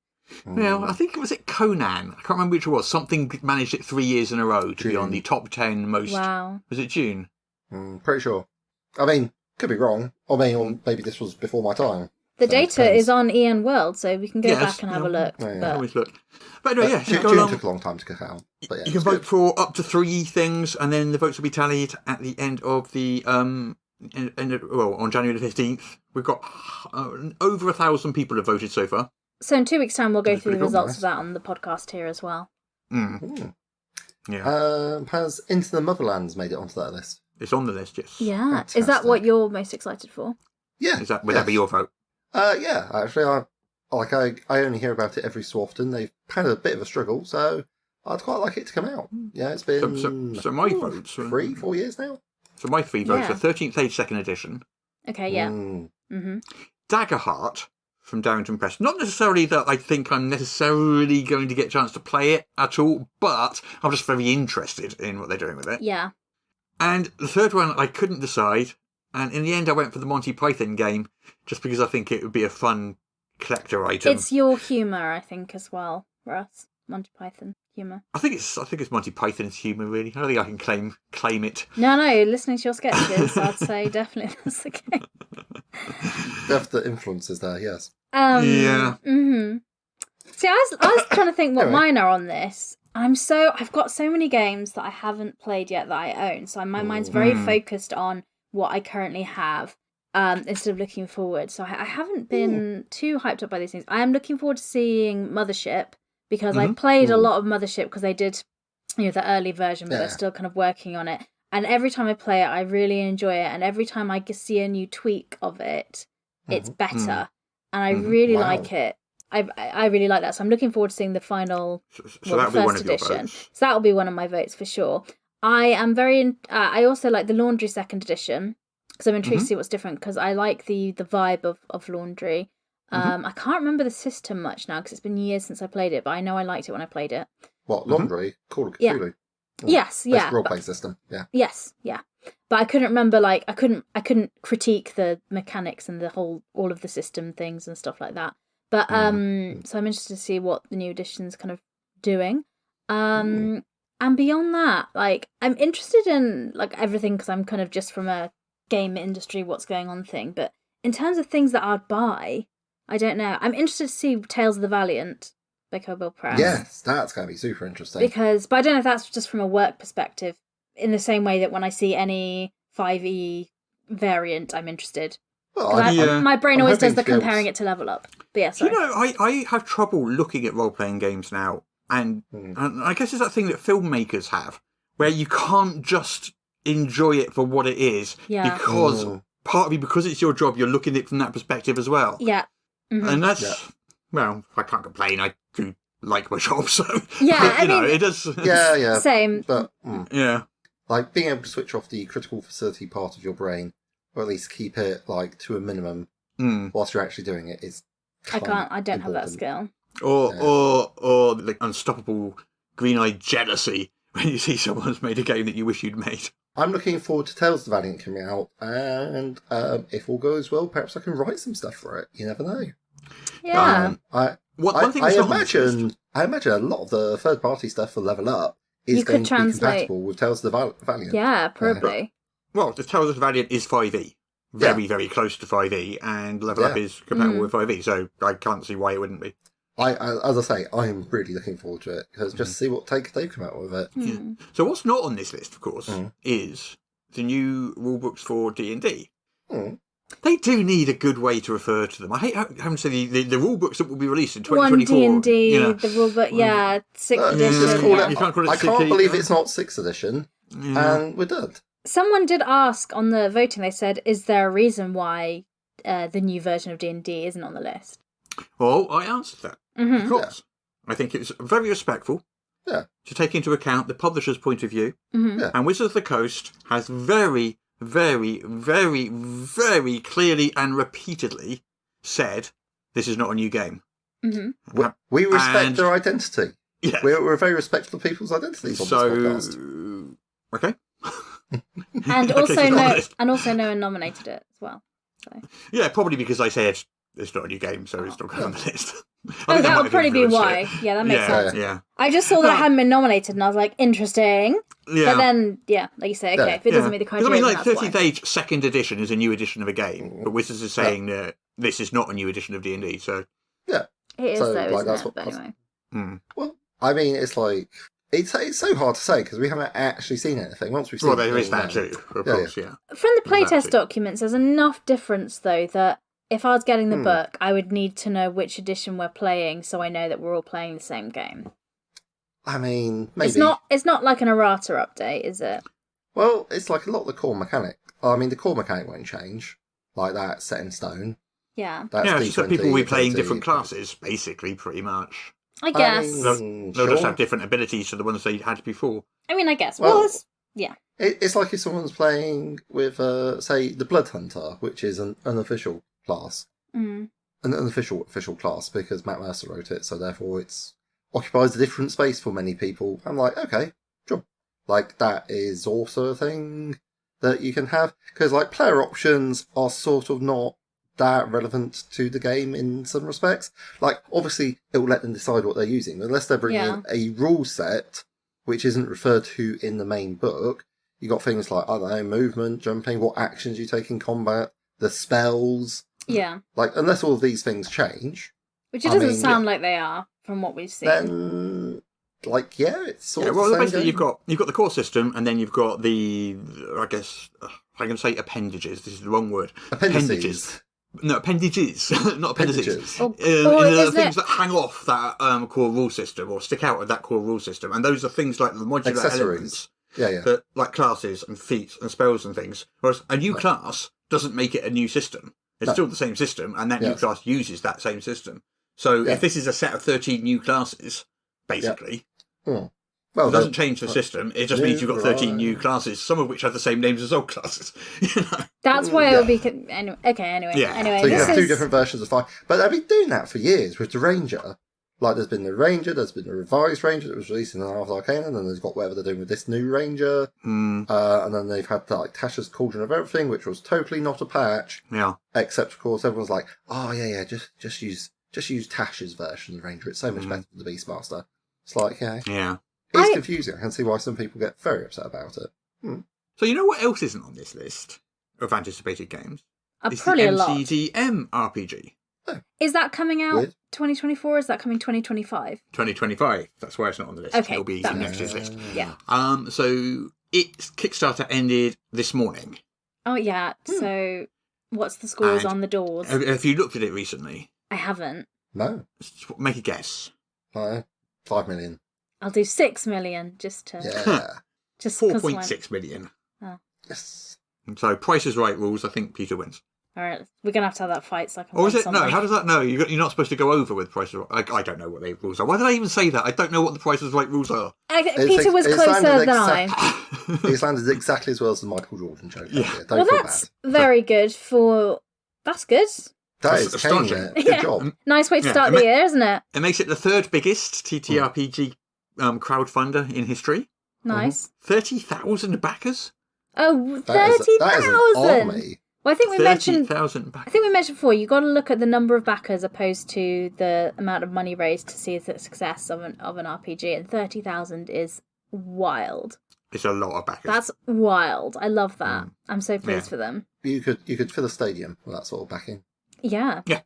Well, I think, was it Conan? I can't remember which it was. Something managed it 3 years in a row to be on the top 10 most... Wow. Was it June? Pretty sure. I mean, could be wrong. Or maybe this was before my time. The data is on EN World, so we can go back and have a look. Always look. But anyway, June go along. took a long time to get out. But yeah, you can vote for up to 3 things, and then the votes will be tallied at the end of the on January the 15th. We've got over 1,000 people have voted so far. So in 2 weeks' time, we'll go through the results of that on the podcast here as well. Yeah. Has Into the Motherlands made it onto that list? It's on the list, yes. Yeah. Fantastic. Is that what you're most excited for? Yeah. Would that be your vote? Yeah, actually, I only hear about it every so often. They've had a bit of a struggle, so I'd quite like it to come out. Yeah, it's been so my votes 3-4 years now. So my 3 votes are 13th Age 2nd edition. Okay, yeah. Daggerheart from Darrington Press. Not necessarily that I think I'm necessarily going to get a chance to play it at all, but I'm just very interested in what they're doing with it. Yeah. And the third one I couldn't decide, and in the end I went for the Monty Python game, just because I think it would be a fun collector item. It's your humour, I think, as well, Russ. Monty Python humour. I think it's Monty Python's humour, really. I don't think I can claim it. No, listening to your sketches, I'd say definitely that's the case. The influence is there, yes. Yeah. See, I was trying to think what mine are on this. I've got so many games that I haven't played yet that I own, so my mind's very focused on what I currently have. Instead of looking forward. So I haven't been too hyped up by these things. I am looking forward to seeing Mothership, because I played a lot of Mothership because they did, the early version, but they're still kind of working on it. And every time I play it, I really enjoy it. And every time I see a new tweak of it, it's better. And I really like it. I really like that. So I'm looking forward to seeing the final, the first edition. So that'll be one of my votes for sure. I am I also like the Laundry 2nd edition, because I'm intrigued to see what's different, because I like the vibe of Laundry. I can't remember the system much now, because it's been years since I played it, but I know I liked it when I played it. What, Laundry? Call of Cthulhu? Yes, yeah. Role-play system, yeah. Yes, yeah. But I couldn't remember, I couldn't critique the mechanics and all of the system things and stuff like that. But, so I'm interested to see what the new edition's kind of doing. And beyond that, I'm interested in, everything, because I'm kind of just from a game industry, what's going on thing. But in terms of things that I'd buy, I don't know. I'm interested to see Tales of the Valiant by Kobold Press. Yes, that's going to be super interesting. But I don't know if that's just from a work perspective, in the same way that when I see any 5e variant, I'm interested. Well, 'Cause my brain I'm always does hoping the to be able comparing to- it to Level Up. But yeah, Do you sorry. know, I have trouble looking at role-playing games now, and I guess it's that thing that filmmakers have, where you can't just enjoy it for what it is, Yeah. because partly because it's your job, you're looking at it from that perspective as well. Yeah. Mhm. And that's, well, I can't complain. I do like my job, so Yeah, I mean- it does. Yeah. Same. But Yeah. like being able to switch off the critical facility part of your brain, or at least keep it like to a minimum whilst you're actually doing it, is. I don't have that skill. Or the unstoppable green-eyed jealousy when you see someone's made a game that you wish you'd made. I'm looking forward to Tales of the Valiant coming out, and if all goes well, perhaps I can write some stuff for it. You never know. Yeah. One thing that's not on this list- I imagine a lot of the third-party stuff for Level Up is You could going to be translate- compatible with Tales of the Valiant. Yeah, probably. Well, the Tales of the Valiant is 5e. Very, very close to 5e, and Level Up is compatible with 5e, so I can't see why it wouldn't be. As I say, I'm really looking forward to it, because just see what take they've come out with it. Yeah. So what's not on this list, of course, is the new rulebooks for D&D. They do need a good way to refer to them. I hate having to say the rulebooks that will be released in 2024. 1D&D, you know. the rulebook, 6th Just edition. call yeah. You can't call it I can't 6th believe edition. it's not 6th edition, Yeah. and we're done. Someone did ask on the voting, they said, is there a reason why the new version of D&D isn't on the list? Well, I answered that. Mm-hmm. Of course. I think it's very respectful Yeah. to take into account the publisher's point of view. Mm-hmm. Yeah. And Wizards of the Coast has very, very, very, very clearly and repeatedly said this is not a new game. Mm-hmm. We respect And- their identity. Yeah. We're very respectful of people's identities on this podcast. Okay. And Okay, also so it's not on the list. no one nominated it as well. So. Yeah, probably because I said it's not a new game, so it's not going on the list. Oh, that would probably be why. Yeah, that makes sense. Yeah. I just saw that it hadn't been nominated, and I was like, interesting. Yeah. But then, like you say, okay, if it doesn't meet the Because criteria, I mean, like, then that's 30th why. Age second edition is a new edition of a game, but Wizards is saying that this is not a new edition of D&D, so... Yeah. It is, So, though, like, isn't that's it? what- But anyway. Well, I mean, it's like it's so hard to say because we haven't actually seen anything. Once we've seen, Well, there is we'll that know. too, of Yeah, course, yeah. From the playtest Exactly. documents, there's enough difference, though, that if I was getting the book, I would need to know which edition we're playing so I know that we're all playing the same game. I mean, maybe It's not like an errata update, is it? Well, it's like a lot of the core mechanic. I mean, the core mechanic won't change. Like that's set in stone. Yeah. That's Yeah, it's just that people will be playing D20, different classes, basically, pretty much. I guess. mean, They'll just sure. have different abilities to the ones they had before. I guess. Well- Well, yeah. It's like if someone's playing with, say, the Blood Hunter, which is an unofficial class. Mm. An unofficial class because Matt Mercer wrote it, so therefore it's occupies a different space for many people. I'm like, okay, sure. Like, that is also a thing that you can have. Because, like, player options are sort of not that relevant to the game in some respects. Like, obviously, it will let them decide what they're using. Unless they're bringing in a rule set, which isn't referred to in the main book, you got things like, I don't know, movement, jumping, what actions you take in combat, the spells. Yeah. Like, unless all of these things change, Which it I doesn't mean, sound like they are, from what we've seen. then, like, yeah, it's sort of well, the same basically, game. you've got the core system, and then you've got the, I guess, I can say appendages. This is the wrong word. Appendices. No, appendages, not appendices. Or The is things it- that hang off that core rule system or stick out of that core rule system, and those are things like the modular Accessories. elements, Yeah. that like classes and feats and spells and things. Whereas a new class doesn't make it a new system. It's No. still the same system, and that new Yes. class uses that same system. So Yeah. if this is a set of 13 new classes, basically, Well, it doesn't change the system. It just means you've got 13 new classes, some of which have the same names as old classes. You know? That's why it would be... Anyway, anyway. Yeah. Anyway, So you this have two is... different versions of fire. But they've been doing that for years with the Ranger. Like, there's been the Ranger, there's been the revised Ranger that was released in the Half Arcana, and then there's got whatever they're doing with this new Ranger. And then they've had, like, Tasha's Cauldron of Everything, which was totally not a patch. Yeah. Except, of course, everyone's like, oh, yeah, just use Tasha's version of the Ranger. It's so much better than the Beastmaster. It's like, yeah. Yeah. It's confusing. I can see why some people get very upset about it. So you know what else isn't on this list of anticipated games? It's probably the a lot. MCDM RPG. Is that coming out Weird. 2024 or is that coming 2025? 2025. That's why it's not on the list. Okay, It'll be that in makes next year's list. Yeah. So its Kickstarter ended this morning. Oh, yeah. So what's the scores And on the doors? Have you looked at it recently? I haven't. No. Make a guess. 5 million. I'll do 6 million just to... Yeah. Just 'cause 4.6 million. Yes. So Price is Right rules, I think Peter wins. All right, we're going to have that fight so I can Or is win it? No, something. how does that know? You're not supposed to go over with Price is Right. I don't know what the rules are. Why did I even say that? I don't know what the Price is Right rules are. Peter was closer than I. It's landed exactly as well as the Michael Jordan joke. Yeah. Don't Well, feel that's bad. very good for... That's good. That That's is astonishing. changing it. Good Yeah. job. Nice way to Yeah, start the year, isn't it? It makes it the third biggest TTRPG crowdfunder in history. Nice. 30,000 backers? Oh, That is an 30,000! army. Well, I think we mentioned... 30,000 backers. I think we mentioned before, you got to look at the number of backers opposed to the amount of money raised to see the success of an RPG, and 30,000 is wild. It's a lot of backers. That's wild. I love that. I'm so pleased Yeah. for them. You could fill a stadium with that sort of backing. Yeah. Yeah,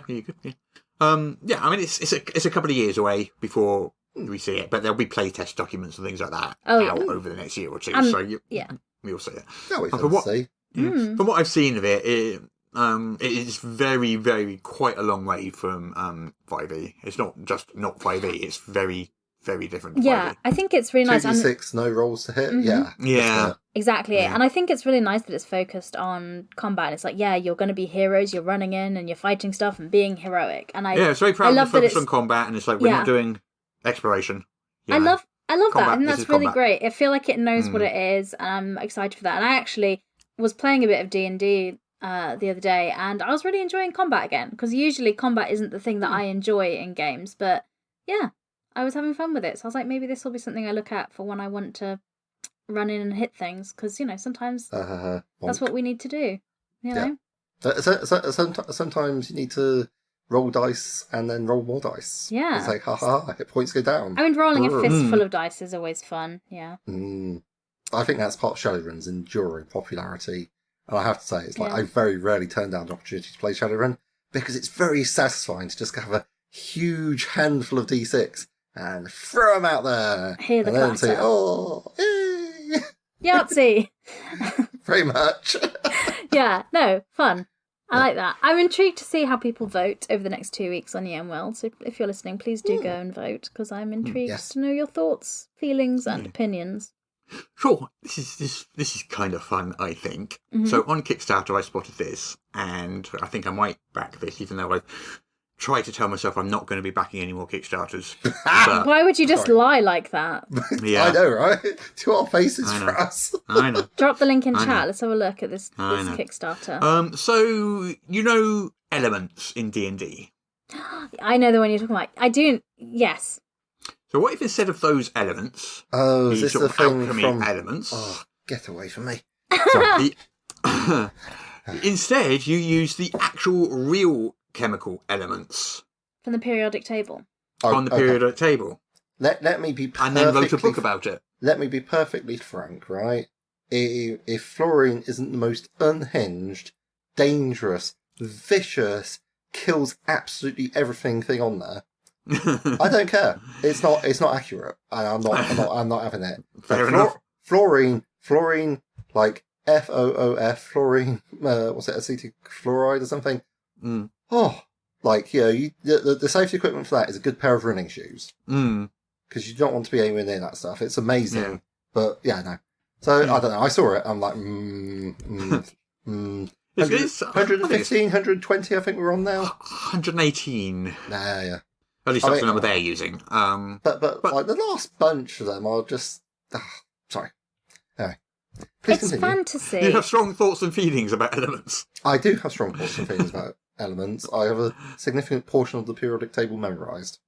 you could. Yeah. I mean, it's a couple of years away before we see it, but there'll be playtest documents and things like that out over the next year or two. So we'll see it. Can't wait for From them to see. From what I've seen of it, it is very, very quite a long way from 5e. It's not just not 5e. It's very, very different. To Yeah, 5e. I think it's really nice. 2d6, no rolls to hit. Yeah. Yeah. Exactly, Yeah. and I think it's really nice that it's focused on combat. It's like, yeah, you're going to be heroes, you're running in and you're fighting stuff and being heroic. And It's very proud love of that focus it's- on combat, and it's like we're not doing exploration. I love that, combat, and this that's is really combat. great. I feel like it knows what it is, and I'm excited for that. And I actually was playing a bit of D&D the other day, and I was really enjoying combat again, because usually combat isn't the thing that I enjoy in games, but yeah, I was having fun with it. So I was like, maybe this will be something I look at for when I want to run in and hit things, because, you know, sometimes that's what we need to do, you know? Sometimes you need to roll dice and then roll more dice. Yeah. It's like, hit points go down. I mean, rolling a fistful of dice is always fun, yeah. I think that's part of Shadowrun's enduring popularity. And I have to say, it's like, Yeah. I very rarely turn down the opportunity to play Shadowrun, because it's very satisfying to just have a huge handful of D6 and throw them out there. Hear the and then say, clatter. oh, yay! Yahtzee! Very much. Yeah, no, fun. I like that. I'm intrigued to see how people vote over the next 2 weeks on EM World. So if you're listening, please do go and vote, because I'm intrigued Yes. to know your thoughts, feelings, and opinions. Sure, this is kind of fun, I think. So on Kickstarter, I spotted this, and I think I might back this, even though I've tried to tell myself I'm not going to be backing any more Kickstarters. But, Why would you just lie like that? yeah, I know, right? To our faces I know. for us. I know. Drop the link in I chat. know. Let's have a look at this I know. Kickstarter. So you know elements in D&D. I know the one you're talking about. I do. Yes. So what if instead of those elements, Oh, is the this sort the of thing alchemy from... elements, Oh, get away from me. instead you use the actual real chemical elements From the periodic table. Oh, on the okay. periodic table, Let me be perfectly... and then wrote a book about it. Let me be perfectly frank, right? If fluorine isn't the most unhinged, dangerous, vicious, kills absolutely everything thing on there, I don't care. It's not accurate, and I'm not having it. Fair enough. Fluorine, like FOOF, fluorine. What's it? Acetic fluoride or something. Mm. Oh, like the safety equipment for that is a good pair of running shoes, because you don't want to be anywhere near that stuff. It's amazing, Yeah. but yeah, no. So I don't know. I saw it. I'm like, It's 115, 120. I think we're on now. 118. Yeah. At least I that's the mean- number they're using. But like the last bunch of them are just sorry. Anyway, please It's continue. fantasy. You have strong thoughts and feelings about elements. I do have strong thoughts and feelings about elements. I have a significant portion of the periodic table memorised,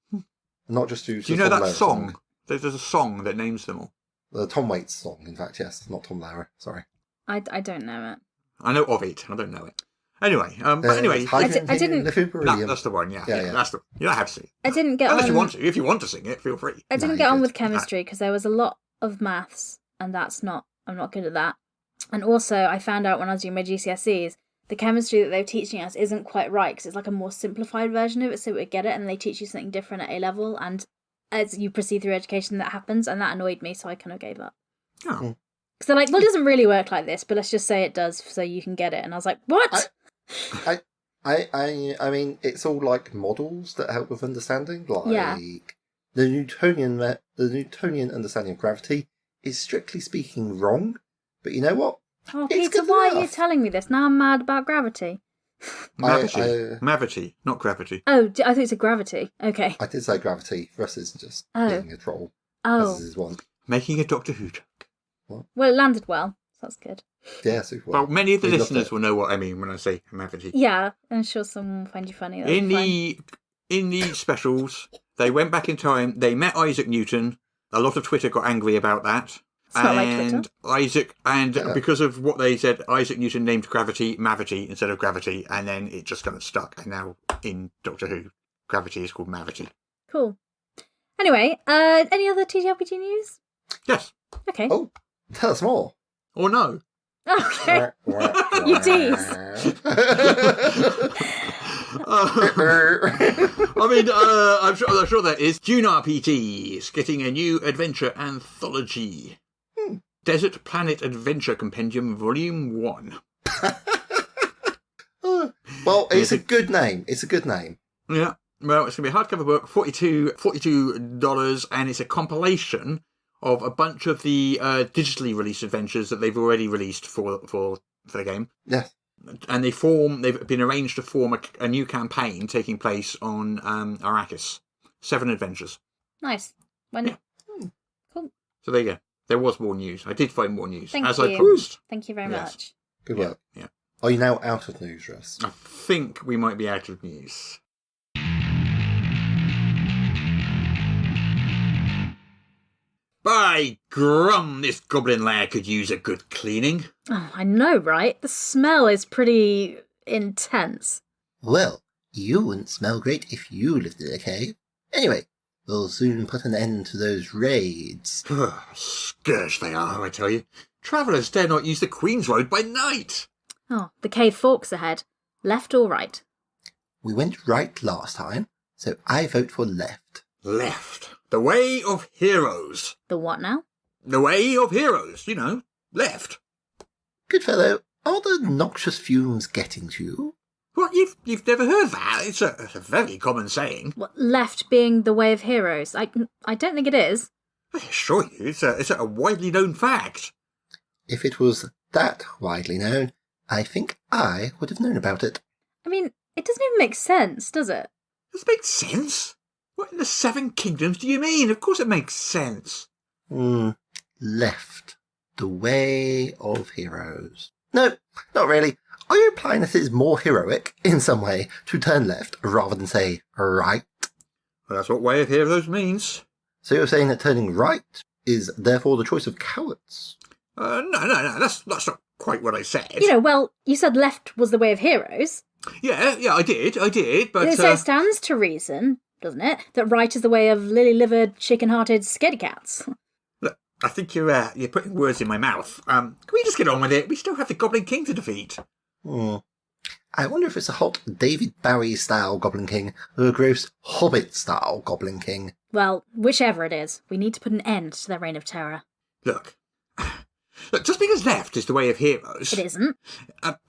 not just due to Do you know Tom that Lehrer song? There's a song that names them all. The Tom Waits song, in fact, yes, not Tom Lehrer. Sorry. I don't know it. I know of it. I don't know it. Anyway, but anyway, I didn't- that's the one. Yeah, Yeah. that's the. You don't have to sing. I didn't get Unless on. you want to. If you want to sing it, feel free. I didn't No, get you on could. with chemistry because there was a lot of maths, and I'm not good at that. And also, I found out when I was doing my GCSEs, the chemistry that they're teaching us isn't quite right, because it's like a more simplified version of it, so we get it, and they teach you something different at A level, and as you proceed through education, that happens, and that annoyed me, so I kind of gave up. Oh. Because they're like, well, it doesn't really work like this, but let's just say it does so you can get it. And I was like, what? I mean, it's all like models that help with understanding. Like Yeah. the Newtonian understanding of gravity is strictly speaking wrong. But you know what? Oh, It's Peter, good why are you enough. telling me this? Now I'm mad about gravity. Mavity, not gravity. Oh, I thought it said gravity. Okay. I did say gravity. Russ is just Oh. being a troll. Oh. As is his one. Making a Doctor Who joke. Well, it landed well. So that's good. Yeah, super well. Well, many of the We loved listeners it. will know what I mean when I say Mavity. Yeah, I'm sure someone will find you funny. That'll In be fine. the specials, they went back in time. They met Isaac Newton. A lot of Twitter got angry about that. It's not like Twitter. Because of what they said, Isaac Newton named gravity Mavity instead of gravity, and then it just kind of stuck. And now in Doctor Who, gravity is called Mavity. Cool. Anyway, any other TTRPG news? Yes. Okay. Oh, tell us more. Or no. Okay. You tease. I mean, I'm sure that is Dune RPGs getting a new adventure anthology. Desert Planet Adventure Compendium Volume 1. Well, it's a good name. It's a good name. Yeah. Well, it's going to be a hardcover book, $42, and it's a compilation of a bunch of the digitally released adventures that they've already released for the game. Yes. And they've been arranged to form a new campaign taking place on Arrakis. 7 adventures. Nice. Cool. So there you go. There was more news. I did find more news, Thank as you. I promised. Thank you very Yes. much. Good work. Yeah. Are you now out of news, Russ? I think we might be out of news. By grum, this goblin lair could use a good cleaning. Oh, I know, right? The smell is pretty intense. Well, you wouldn't smell great if you lived in a cave. Anyway, we'll soon put an end to those raids. Scourge they are, I tell you. Travellers dare not use the Queen's Road by night. Oh, the cave forks ahead. Left or right? We went right last time, so I vote for left. Left. The way of heroes. The what now? The way of heroes, you know. Left. Good fellow, are the noxious fumes getting to you? What, you've never heard that? It's a very common saying. What, left being the way of heroes? I don't think it is. I assure you, it's a widely known fact. If it was that widely known, I think I would have known about it. I mean, it doesn't even make sense, does it? Does it make sense? What in the 7 Kingdoms do you mean? Of course it makes sense. Left. The way of heroes. No, not really. Are you implying that it is more heroic, in some way, to turn left rather than say right? Well, that's what way of heroes means. So you're saying that turning right is therefore the choice of cowards? No, that's not quite what I said. Well, you said left was the way of heroes. Yeah, I did, but... So it stands to reason, doesn't it, that right is the way of lily-livered, chicken-hearted scaredy-cats. Look, I think you're putting words in my mouth. Can we just get on with it? We still have the Goblin King to defeat. I wonder if it's a hot David Bowie-style Goblin King or a gross Hobbit-style Goblin King. Well, whichever it is, we need to put an end to their reign of terror. Look, just because left is the way of heroes... It isn't.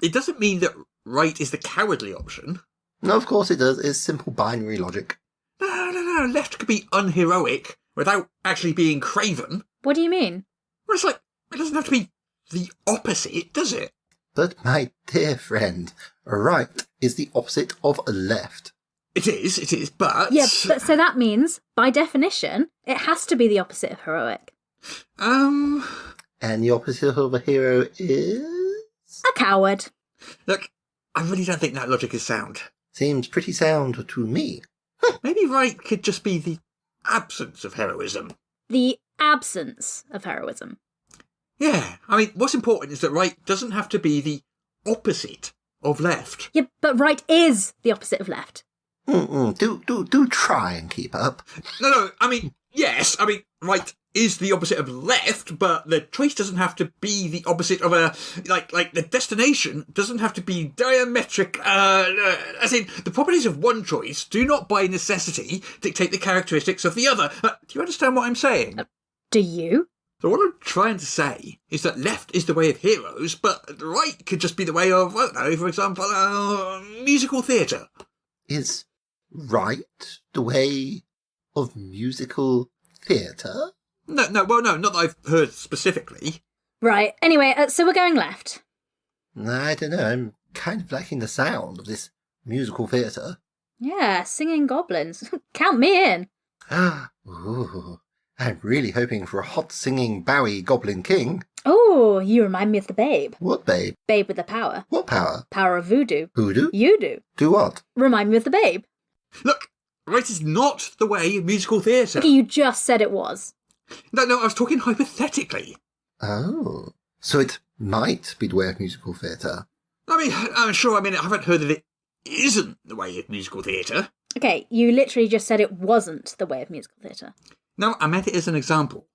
It doesn't mean that right is the cowardly option. No, of course it does. It's simple binary logic. No. Left could be unheroic without actually being craven. What do you mean? Well, it's like, it doesn't have to be the opposite, does it? But my dear friend, right is the opposite of left. It is, but... Yeah, but so that means, by definition, it has to be the opposite of heroic. And the opposite of a hero is... A coward. Look, I really don't think that logic is sound. Seems pretty sound to me. Maybe right could just be the absence of heroism. The absence of heroism. Yeah, I mean, what's important is that right doesn't have to be the opposite of left. Yeah, but right is the opposite of left. Do try and keep up. No, I mean, yes, right is the opposite of left, but the choice doesn't have to be the opposite of a, like the destination doesn't have to be diametric, as in, the properties of one choice do not by necessity dictate the characteristics of the other. Do you understand what I'm saying? Do you? So what I'm trying to say is that left is the way of heroes, but the right could just be the way of, I don't know, for example, musical theatre. Is right the way of musical theatre? No, not that I've heard specifically. Right. Anyway, so we're going left. I don't know, I'm kind of liking the sound of this musical theatre. Yeah, singing goblins. Count me in. Ooh, I'm really hoping for a hot singing Bowie Goblin King. Oh, you remind me of the babe. What babe? Babe with the power. What power? Power of voodoo. Voodoo? You do. Do what? Remind me of the babe. Look, right is not the way of musical theatre. You just said it was. No, I was talking hypothetically. Oh, so it might be the way of musical theatre. I mean, I'm sure, I haven't heard that it isn't the way of musical theatre. Okay, you literally just said it wasn't the way of musical theatre. No, I meant it as an example.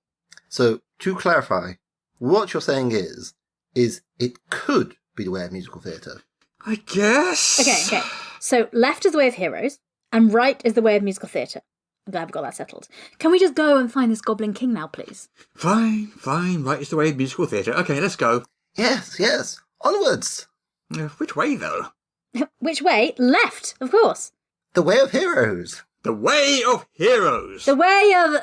So, to clarify, what you're saying is it could be the way of musical theatre. I guess. Okay. So left is the way of heroes, and right is the way of musical theatre. I'm glad we got that settled. Can we just go and find this Goblin King now, please? Fine. Right is the way of musical theatre. Okay, let's go. Yes. Onwards. Which way, though? Which way? Left, of course. The way of heroes. The way of heroes. The way of...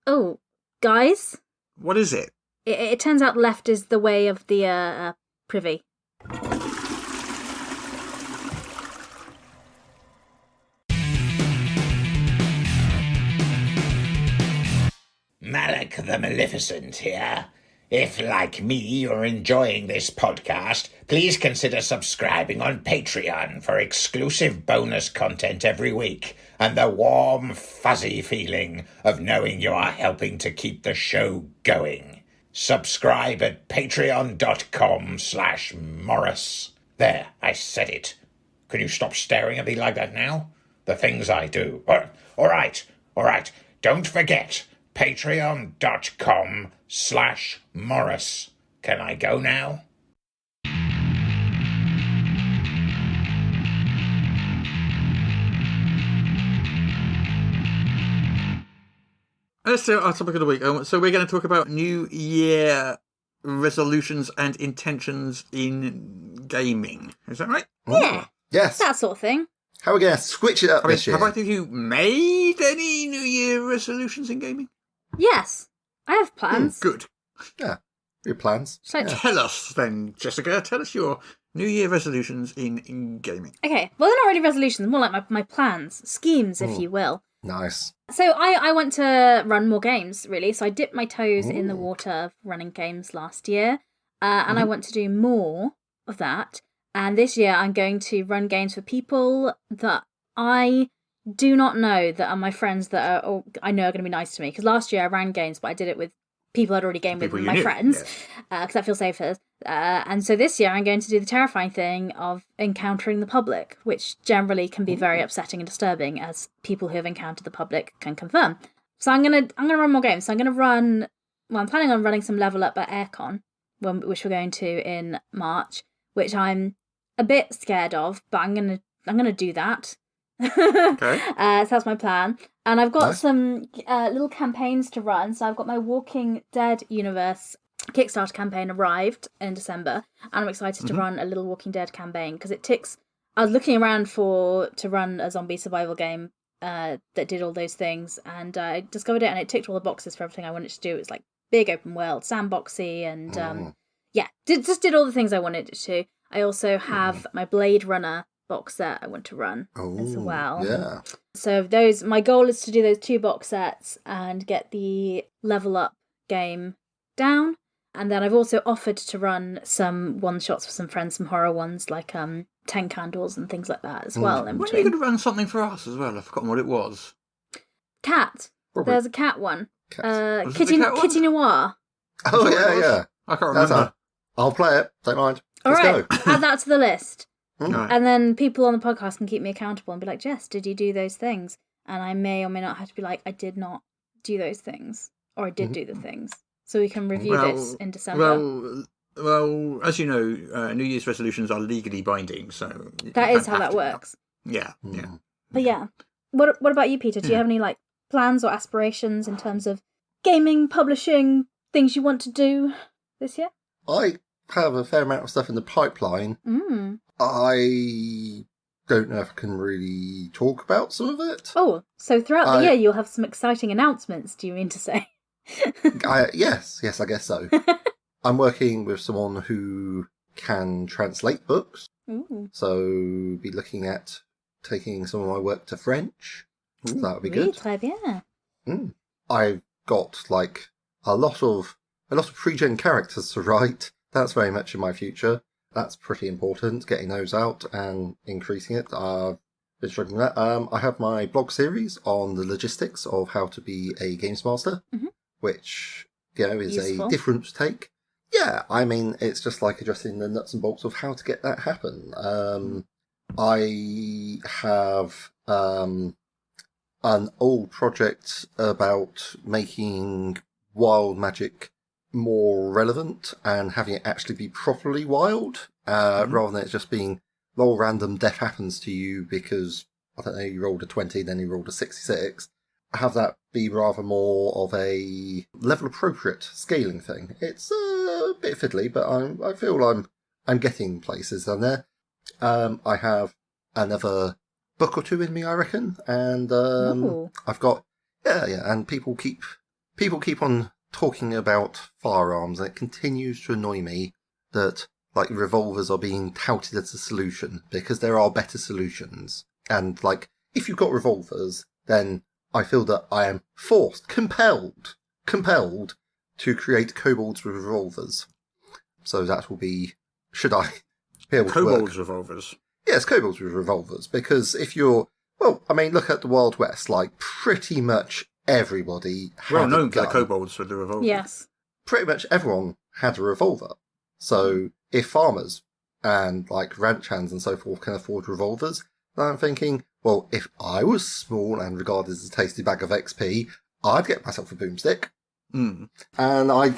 Oh, guys? What is it? It turns out left is the way of the privy. Malach the Maleficent here. If, like me, you're enjoying this podcast, please consider subscribing on Patreon for exclusive bonus content every week and the warm, fuzzy feeling of knowing you are helping to keep the show going. Subscribe at patreon.com/Morrus. There, I said it. Can you stop staring at me like that now? The things I do. All right. Don't forget, patreon.com/Morrus. Can I go now? Let's do our topic of the week. So we're going to talk about New Year resolutions and intentions in gaming. Is that right? Yeah. Yes. That sort of thing. How are we going to switch it up this year? Have either of you made any New Year resolutions in gaming? Yes. I have plans. Good. Yeah. Your plans? So- Tell us then, Jessica. Tell us your New Year resolutions in gaming. Okay, well, they're not really resolutions, more like my plans, schemes, if you will. Nice. So I want to run more games, really. So I dipped my toes in the water of running games last year, and I want to do more of that. And this year I'm going to run games for people that I do not know that are my friends that are, I know are going to be nice to me. Because last year I ran games, but I did it with people I'd already gamed with, my friends, because that feels safer. And so this year I'm going to do the terrifying thing of encountering the public, which generally can be very upsetting and disturbing, as people who have encountered the public can confirm. So I'm gonna run more games. So I'm planning on running some Level Up at Aircon, which we're going to in March, which I'm a bit scared of, but I'm gonna do that. Okay. So that's my plan. And I've got some little campaigns to run. So I've got my Walking Dead universe Kickstarter campaign arrived in December, and I'm excited to run a little Walking Dead campaign because it ticks. I was looking around to run a zombie survival game that did all those things, and I discovered it, and it ticked all the boxes for everything I wanted to do. It was like big open world, sandboxy, and just did all the things I wanted it to. I also have my Blade Runner box set I want to run as well. Yeah. So my goal is to do those 2 box sets and get the Level Up game down. And then I've also offered to run some one-shots for some friends, some horror ones, like 10 Candles and things like that as well. When are you going to run something for us as well? I've forgotten what it was. Cat. Robert. There's a cat one. Was it the cat one? Kitty Noir. Oh, yeah. I can't remember. I'll play it. Don't mind. All Let's right, go. add that to the list. Right. And then people on the podcast can keep me accountable and be like, Jess, did you do those things? And I may or may not have to be like, I did not do those things. Or I did do the things. So we can review this in December. Well, as you know, New Year's resolutions are legally binding, so... That is how that works. Yeah. But yeah. What about you, Peter? Do you have any plans or aspirations in terms of gaming, publishing, things you want to do this year? I have a fair amount of stuff in the pipeline. I don't know if I can really talk about some of it. Oh, so throughout the year you'll have some exciting announcements, do you mean to say? Yes, I guess so. I'm working with someone who can translate books. Ooh. So be looking at taking some of my work to French. So that would be good. Très bien. I've got like a lot of pre-gen characters to write. That's very much in my future. That's pretty important, getting those out and increasing it. I've been struggling with that. I have my blog series on the logistics of how to be a games master, which, is Useful. a different take. Yeah, I mean, it's just like addressing the nuts and bolts of how to get that happen. I have an old project about making wild magic more relevant and having it actually be properly wild, rather than it just being roll random death happens to you because, I don't know, you rolled a 20, then you rolled a 66. Have that be rather more of a level appropriate scaling thing. It's a bit fiddly, but I feel I'm getting places on there. I have another book or two in me, I reckon, and I've got and people keep on talking about firearms, and it continues to annoy me that like revolvers are being touted as a solution, because there are better solutions. And like, if you've got revolvers, then I feel that I am compelled to create kobolds with revolvers. So that will be, should I be able to work? Kobolds revolvers? Yes, kobolds with revolvers, because if you're, look at the Wild West, like pretty much everybody had Well known a for the gun. kobolds with the revolver. Yes. Pretty much everyone had a revolver. So if farmers and like ranch hands and so forth can afford revolvers, then I'm thinking, well, if I was small and regarded as a tasty bag of XP, I'd get myself a boomstick. And I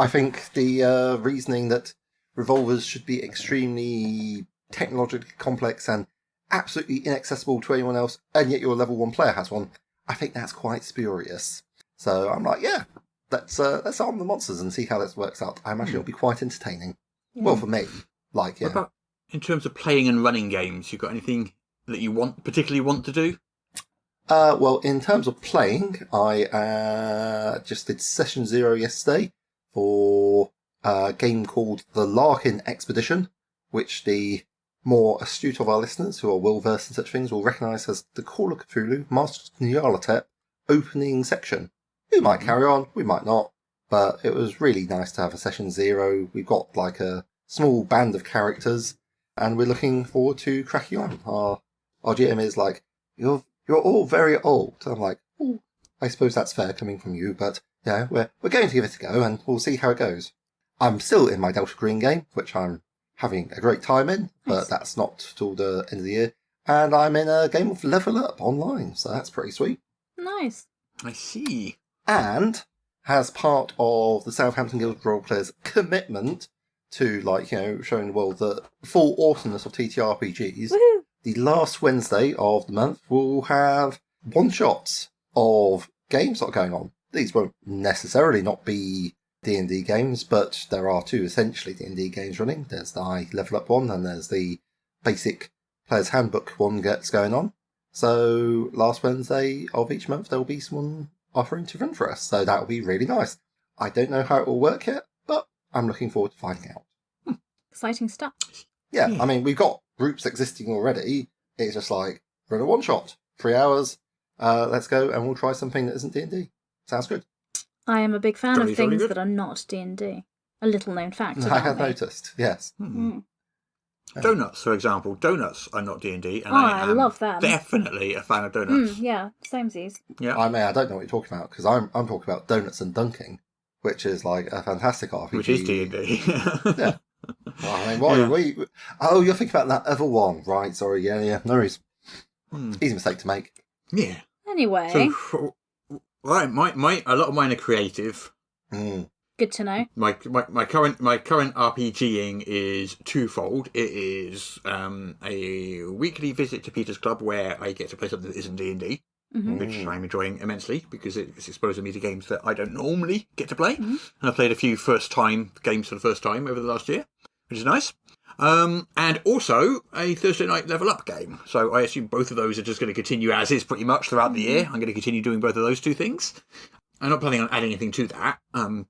think the reasoning that revolvers should be extremely technologically complex and absolutely inaccessible to anyone else, and yet your level 1 player has one, I think that's quite spurious. So I'm like, let's arm the monsters and see how this works out. I imagine it'll be quite entertaining. Yeah. Well, for me, like, What about in terms of playing and running games? You got anything that you particularly want to do? Well, in terms of playing, I just did session 0 yesterday for a game called The Larkin Expedition, which the more astute of our listeners who are well versed in such things will recognise as the Call of Cthulhu Masters of Nyarlathotep opening section. We might carry on, we might not, but it was really nice to have a session 0. We've got like a small band of characters, and we're looking forward to cracking on. Our GM is like, you're all very old. I'm like, oh, I suppose that's fair coming from you, but yeah, we're going to give it a go, and we'll see how it goes. I'm still in my Delta Green game, which I'm having a great time in, but Nice. that's not till the end of the year. And I'm in a game of Level Up online, so that's pretty sweet. Nice. I see. And as part of the Southampton Guild of Role Players' commitment to, showing the world the full awesomeness of TTRPGs, Woohoo! the last Wednesday of the month we'll have one-shots of games that are going on. These won't necessarily not be D&D games, but there are 2 essentially D&D games running. There's the high level up one, and there's the basic Player's Handbook one that's going on. So last Wednesday of each month there'll be someone offering to run for us, so that'll be really nice. I don't know how it will work yet, but I'm looking forward to finding out. Exciting stuff. Yeah, I mean, we've got groups existing already. It's just like, run a one-shot, 3 hours, let's go, and we'll try something that isn't D&D. Sounds good. I am a big fan Jolly, of jolly things good. that are not D&D. A little known fact I about have me. noticed, yes. Donuts, for example. Donuts are not D&D, and Oh, I I am love them. definitely a fan of donuts. Yeah, samesies. Yeah. I don't know what you're talking about, because I'm talking about Donuts and Dunking, which is like a fantastic RPG. Which is D&D. Yeah. Well, I mean, oh, you're thinking about that other one, right? Sorry, yeah, no worries. Easy mistake to make. Yeah. Anyway, So, right, a lot of mine are creative. good to know. My current RPGing is twofold. It is a weekly visit to Peter's Club where I get to play something that isn't D&D. which I'm enjoying immensely because it's exposing me to games that I don't normally get to play. And I played a few first-time games for the first time over the last year, which is nice. And also a Thursday night level up game. So I assume both of those are just going to continue as is pretty much throughout the year. I'm going to continue doing both of those two things. I'm not planning on adding anything to that. I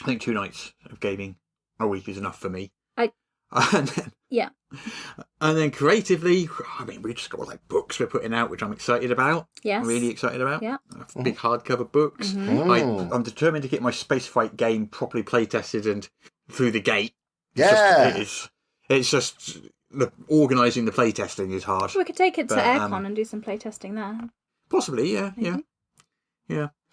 think 2 nights of gaming a week is enough for me. And then creatively, I mean, we just got like books we're putting out, which I'm excited about. Yes. I'm really excited about. Yeah. Big hardcover books. I'm determined to get my space fight game properly play tested and through the gate. It's just organising the play testing is hard. We could take it to Aircon and do some play testing there. Possibly, yeah.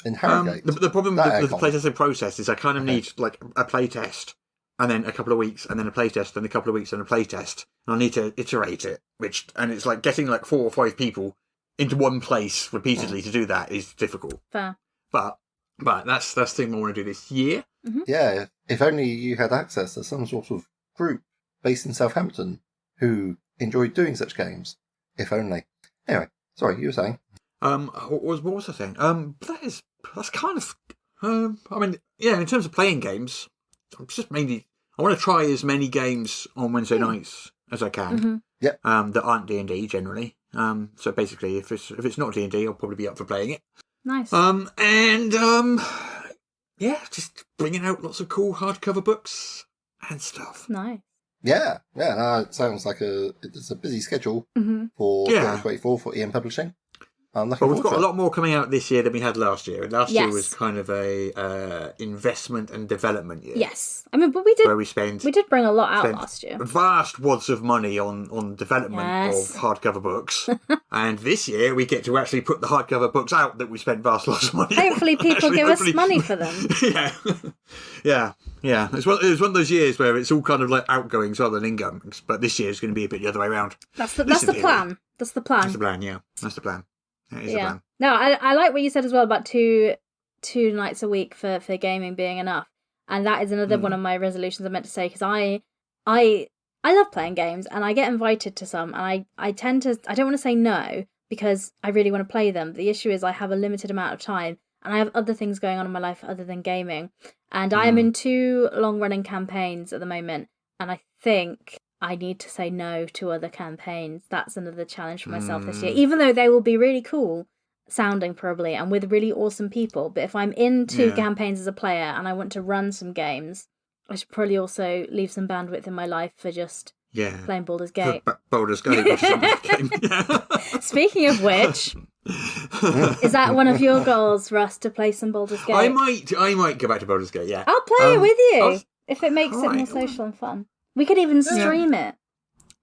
In Harrogate. The problem with the playtesting process is I kind of need like a playtest and then a couple of weeks and then a playtest and a couple of weeks and a playtest. And I need to iterate it, and it's like getting like 4 or 5 people into one place repeatedly to do that is difficult. Fair. But that's the thing I want to do this year. Yeah, if only you had access to some sort of group based in Southampton who enjoyed doing such games. If only. Anyway, sorry, you were saying? What was I saying? That's kind of. I mean, yeah. In terms of playing games, I'm just mainly. I want to try as many games on Wednesday nights as I can. Yep. That aren't D&D generally. So basically, if it's not D&D, I'll probably be up for playing it. Nice. Yeah, just bringing out lots of cool hardcover books and stuff. Nice. Yeah. No, it sounds like it's a busy schedule for 2024 for EM Publishing. Well, we've got a lot more coming out this year than we had last year. And last year was kind of a investment and development year. Yes. I mean, but we did bring a lot out last year. Vast wads of money on development of hardcover books. And this year we get to actually put the hardcover books out that we spent vast lots of money Hopefully people give us money for them. Yeah. It was one of those years where it's all kind of like outgoings rather than incomings. But this year is going to be a bit the other way around. That's the plan. That's the plan. That's the plan, yeah. That's the plan. Yeah. No, I like what you said as well about two nights a week for gaming being enough, and that is another one of my resolutions I meant to say, because I love playing games and I get invited to some, and I tend to, I don't want to say no because I really want to play them. The issue is I have a limited amount of time and I have other things going on in my life other than gaming, and I am in 2 long running campaigns at the moment, and I think I need to say no to other campaigns. That's another challenge for myself this year, even though they will be really cool sounding probably and with really awesome people. But if I'm in 2 campaigns as a player and I want to run some games, I should probably also leave some bandwidth in my life for just playing Baldur's Gate. Baldur's Gate, which is a game. Speaking of which, is that one of your goals, Russ, to play some Baldur's Gate? I might go back to Baldur's Gate, yeah. I'll play it with you if it makes it more social and fun. We could even stream it.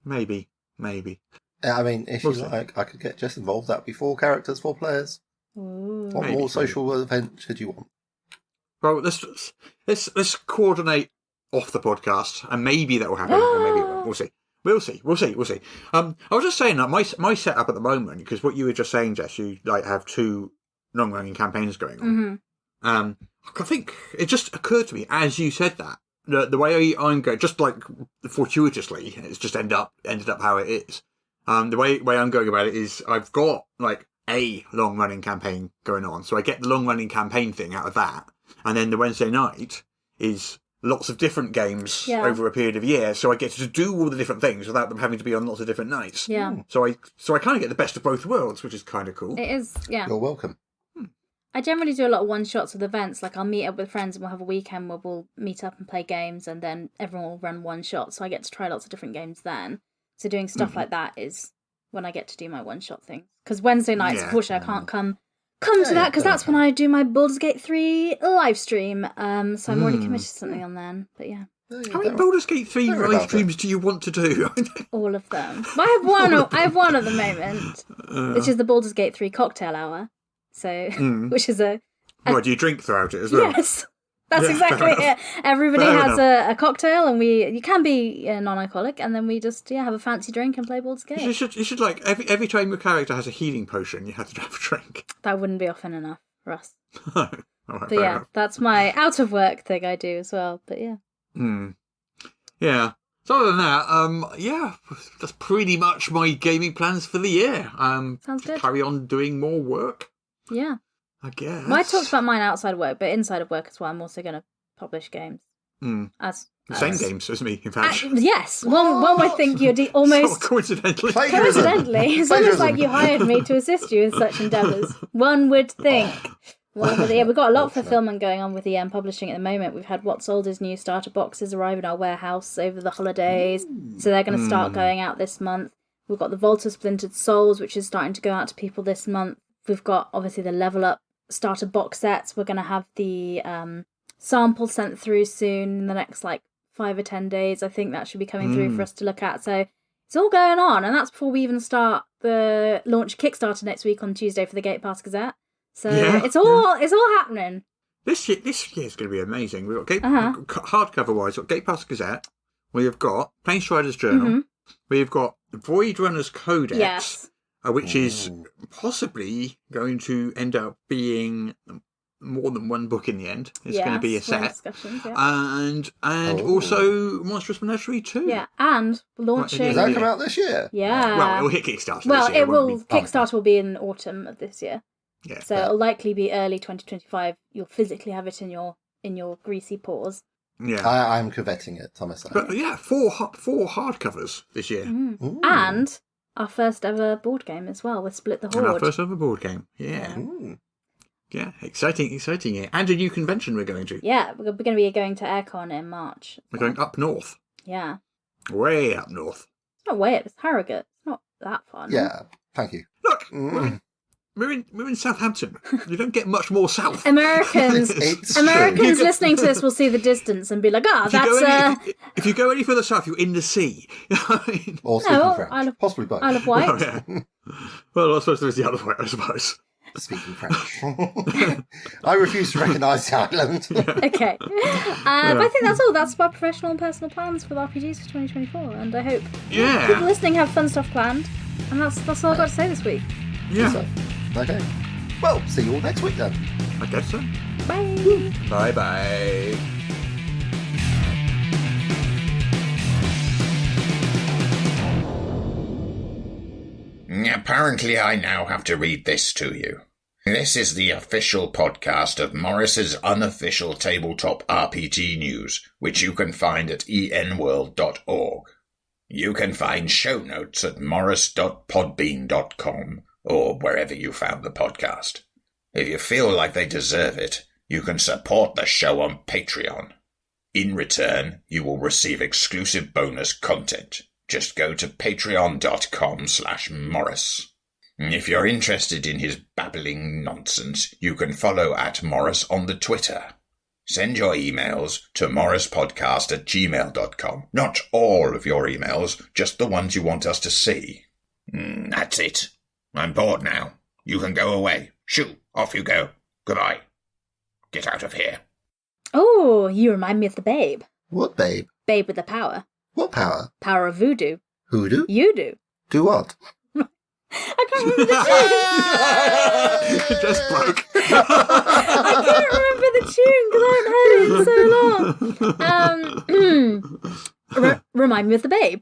Maybe. I mean, if you like, I could get Jess involved. That'd be 4 characters, 4 players. Ooh. What more social event should you want? Well, let's coordinate off the podcast, and maybe that will happen, or maybe it won't. We'll see. I was just saying that my setup at the moment, because what you were just saying, Jess, you like have 2 long-running campaigns going on. I think it just occurred to me as you said that. The way I'm going, just like fortuitously, it's just ended up how it is. The way I'm going about it is I've got like a long running campaign going on, so I get the long running campaign thing out of that, and then the Wednesday night is lots of different games over a period of years, so I get to do all the different things without them having to be on lots of different nights. Yeah. So I kind of get the best of both worlds, which is kind of cool. It is. Yeah. You're welcome. I generally do a lot of one-shots with events. Like, I'll meet up with friends and we'll have a weekend where we'll meet up and play games, and then everyone will run one-shot, so I get to try lots of different games then. So doing stuff like that is when I get to do my one-shot things. Because Wednesday nights, unfortunately, I can't come to that, because that's when I do my Baldur's Gate 3 live stream. So I'm already committed to something on then. But yeah. How many Baldur's Gate 3 live streams do you want to do? All of them. I have one at the moment, which is the Baldur's Gate 3 cocktail hour. So, which is do you drink throughout it as well? Yes, that's exactly it. Everybody has a cocktail, and you can be non-alcoholic, and then we just have a fancy drink and play Baldur's Gate. You should like every time your character has a healing potion, you have to have a drink. That wouldn't be often enough, Russ. All right, but yeah, that's my out of work thing I do as well. But yeah. Yeah. So other than that, that's pretty much my gaming plans for the year. Sounds just good. Carry on doing more work, Yeah. I guess. Well, I talked about mine outside of work, but inside of work as well, I'm also going to publish games. The same games as me, in fact. Yes. One I think you're almost... So coincidentally. Plagiarism. Coincidentally. It's almost like you hired me to assist you with such endeavours. One would think. We've got a lot of fulfillment going on with EM Publishing at the moment. We've had What's Old's new starter boxes arrive in our warehouse over the holidays, so they're going to start going out this month. We've got the Vault of Splintered Souls, which is starting to go out to people this month. We've got, obviously, the Level Up starter box sets. We're going to have the sample sent through soon in the next, 5 or 10 days. I think that should be coming through for us to look at. So it's all going on, and that's before we even start the launch Kickstarter next week on Tuesday for the Gate Pass Gazette. So it's all happening. This year's going to be amazing. We've got hardcover-wise, we've got Gate Pass Gazette. We've got Plane Strider's Journal. We've got Void Runner's Codex, which is possibly going to end up being more than one book in the end. It's going to be a set. And also Monstrous Menagerie 2. Yeah, and launching... Does that come out this year? Yeah. Well, it'll hit Kickstarter Well, this year. Kickstarter will be in autumn of this year. Yeah. So it'll likely be early 2025. You'll physically have it in your greasy paws. Yeah. I'm coveting it, Thomas. But yeah, four hardcovers this year. And our first ever board game as well with Split the Horde. And our first ever board game. Yeah. Yeah, exciting year. And a new convention we're going to. Yeah, we're going to be going to Aircon in March. We're going up north. Yeah. Way up north. It's not way up, it's Harrogate. It's not that fun. Yeah, thank you. Look, we're in Southampton. You don't get much more south. Americans listening to this will see the distance and be like, if you go any further south, you're in the sea. Or speaking French. Possibly both. Isle of Wight. Oh, yeah. Well, I suppose there's the other way, I suppose. Speaking French. I refuse to recognise the island. Okay. But I think that's all. That's our professional and personal plans for the RPGs for 2024. And I hope people listening have fun stuff planned. And that's all I've got to say this week. Yeah. So, okay. Well, see you all next week then. I guess so. Bye. Bye-bye. Apparently I now have to read this to you. This is the official podcast of Morris's unofficial tabletop RPG news, which you can find at enworld.org. You can find show notes at morris.podbean.com or wherever you found the podcast. If you feel like they deserve it, you can support the show on Patreon. In return, you will receive exclusive bonus content. Just go to patreon.com/Morris. If you're interested in his babbling nonsense, you can follow at Morris on the Twitter. Send your emails to morrispodcast@gmail.com. Not all of your emails, just the ones you want us to see. That's it. I'm bored now. You can go away. Shoo, off you go. Goodbye. Get out of here. Oh, you remind me of the Babe. What, babe? Babe with the power. What power? Power of voodoo. Hoodoo? You do. Do what? I can't remember the tune. It just broke. I can't remember the tune because I haven't heard it in so long. Remind me of the Babe.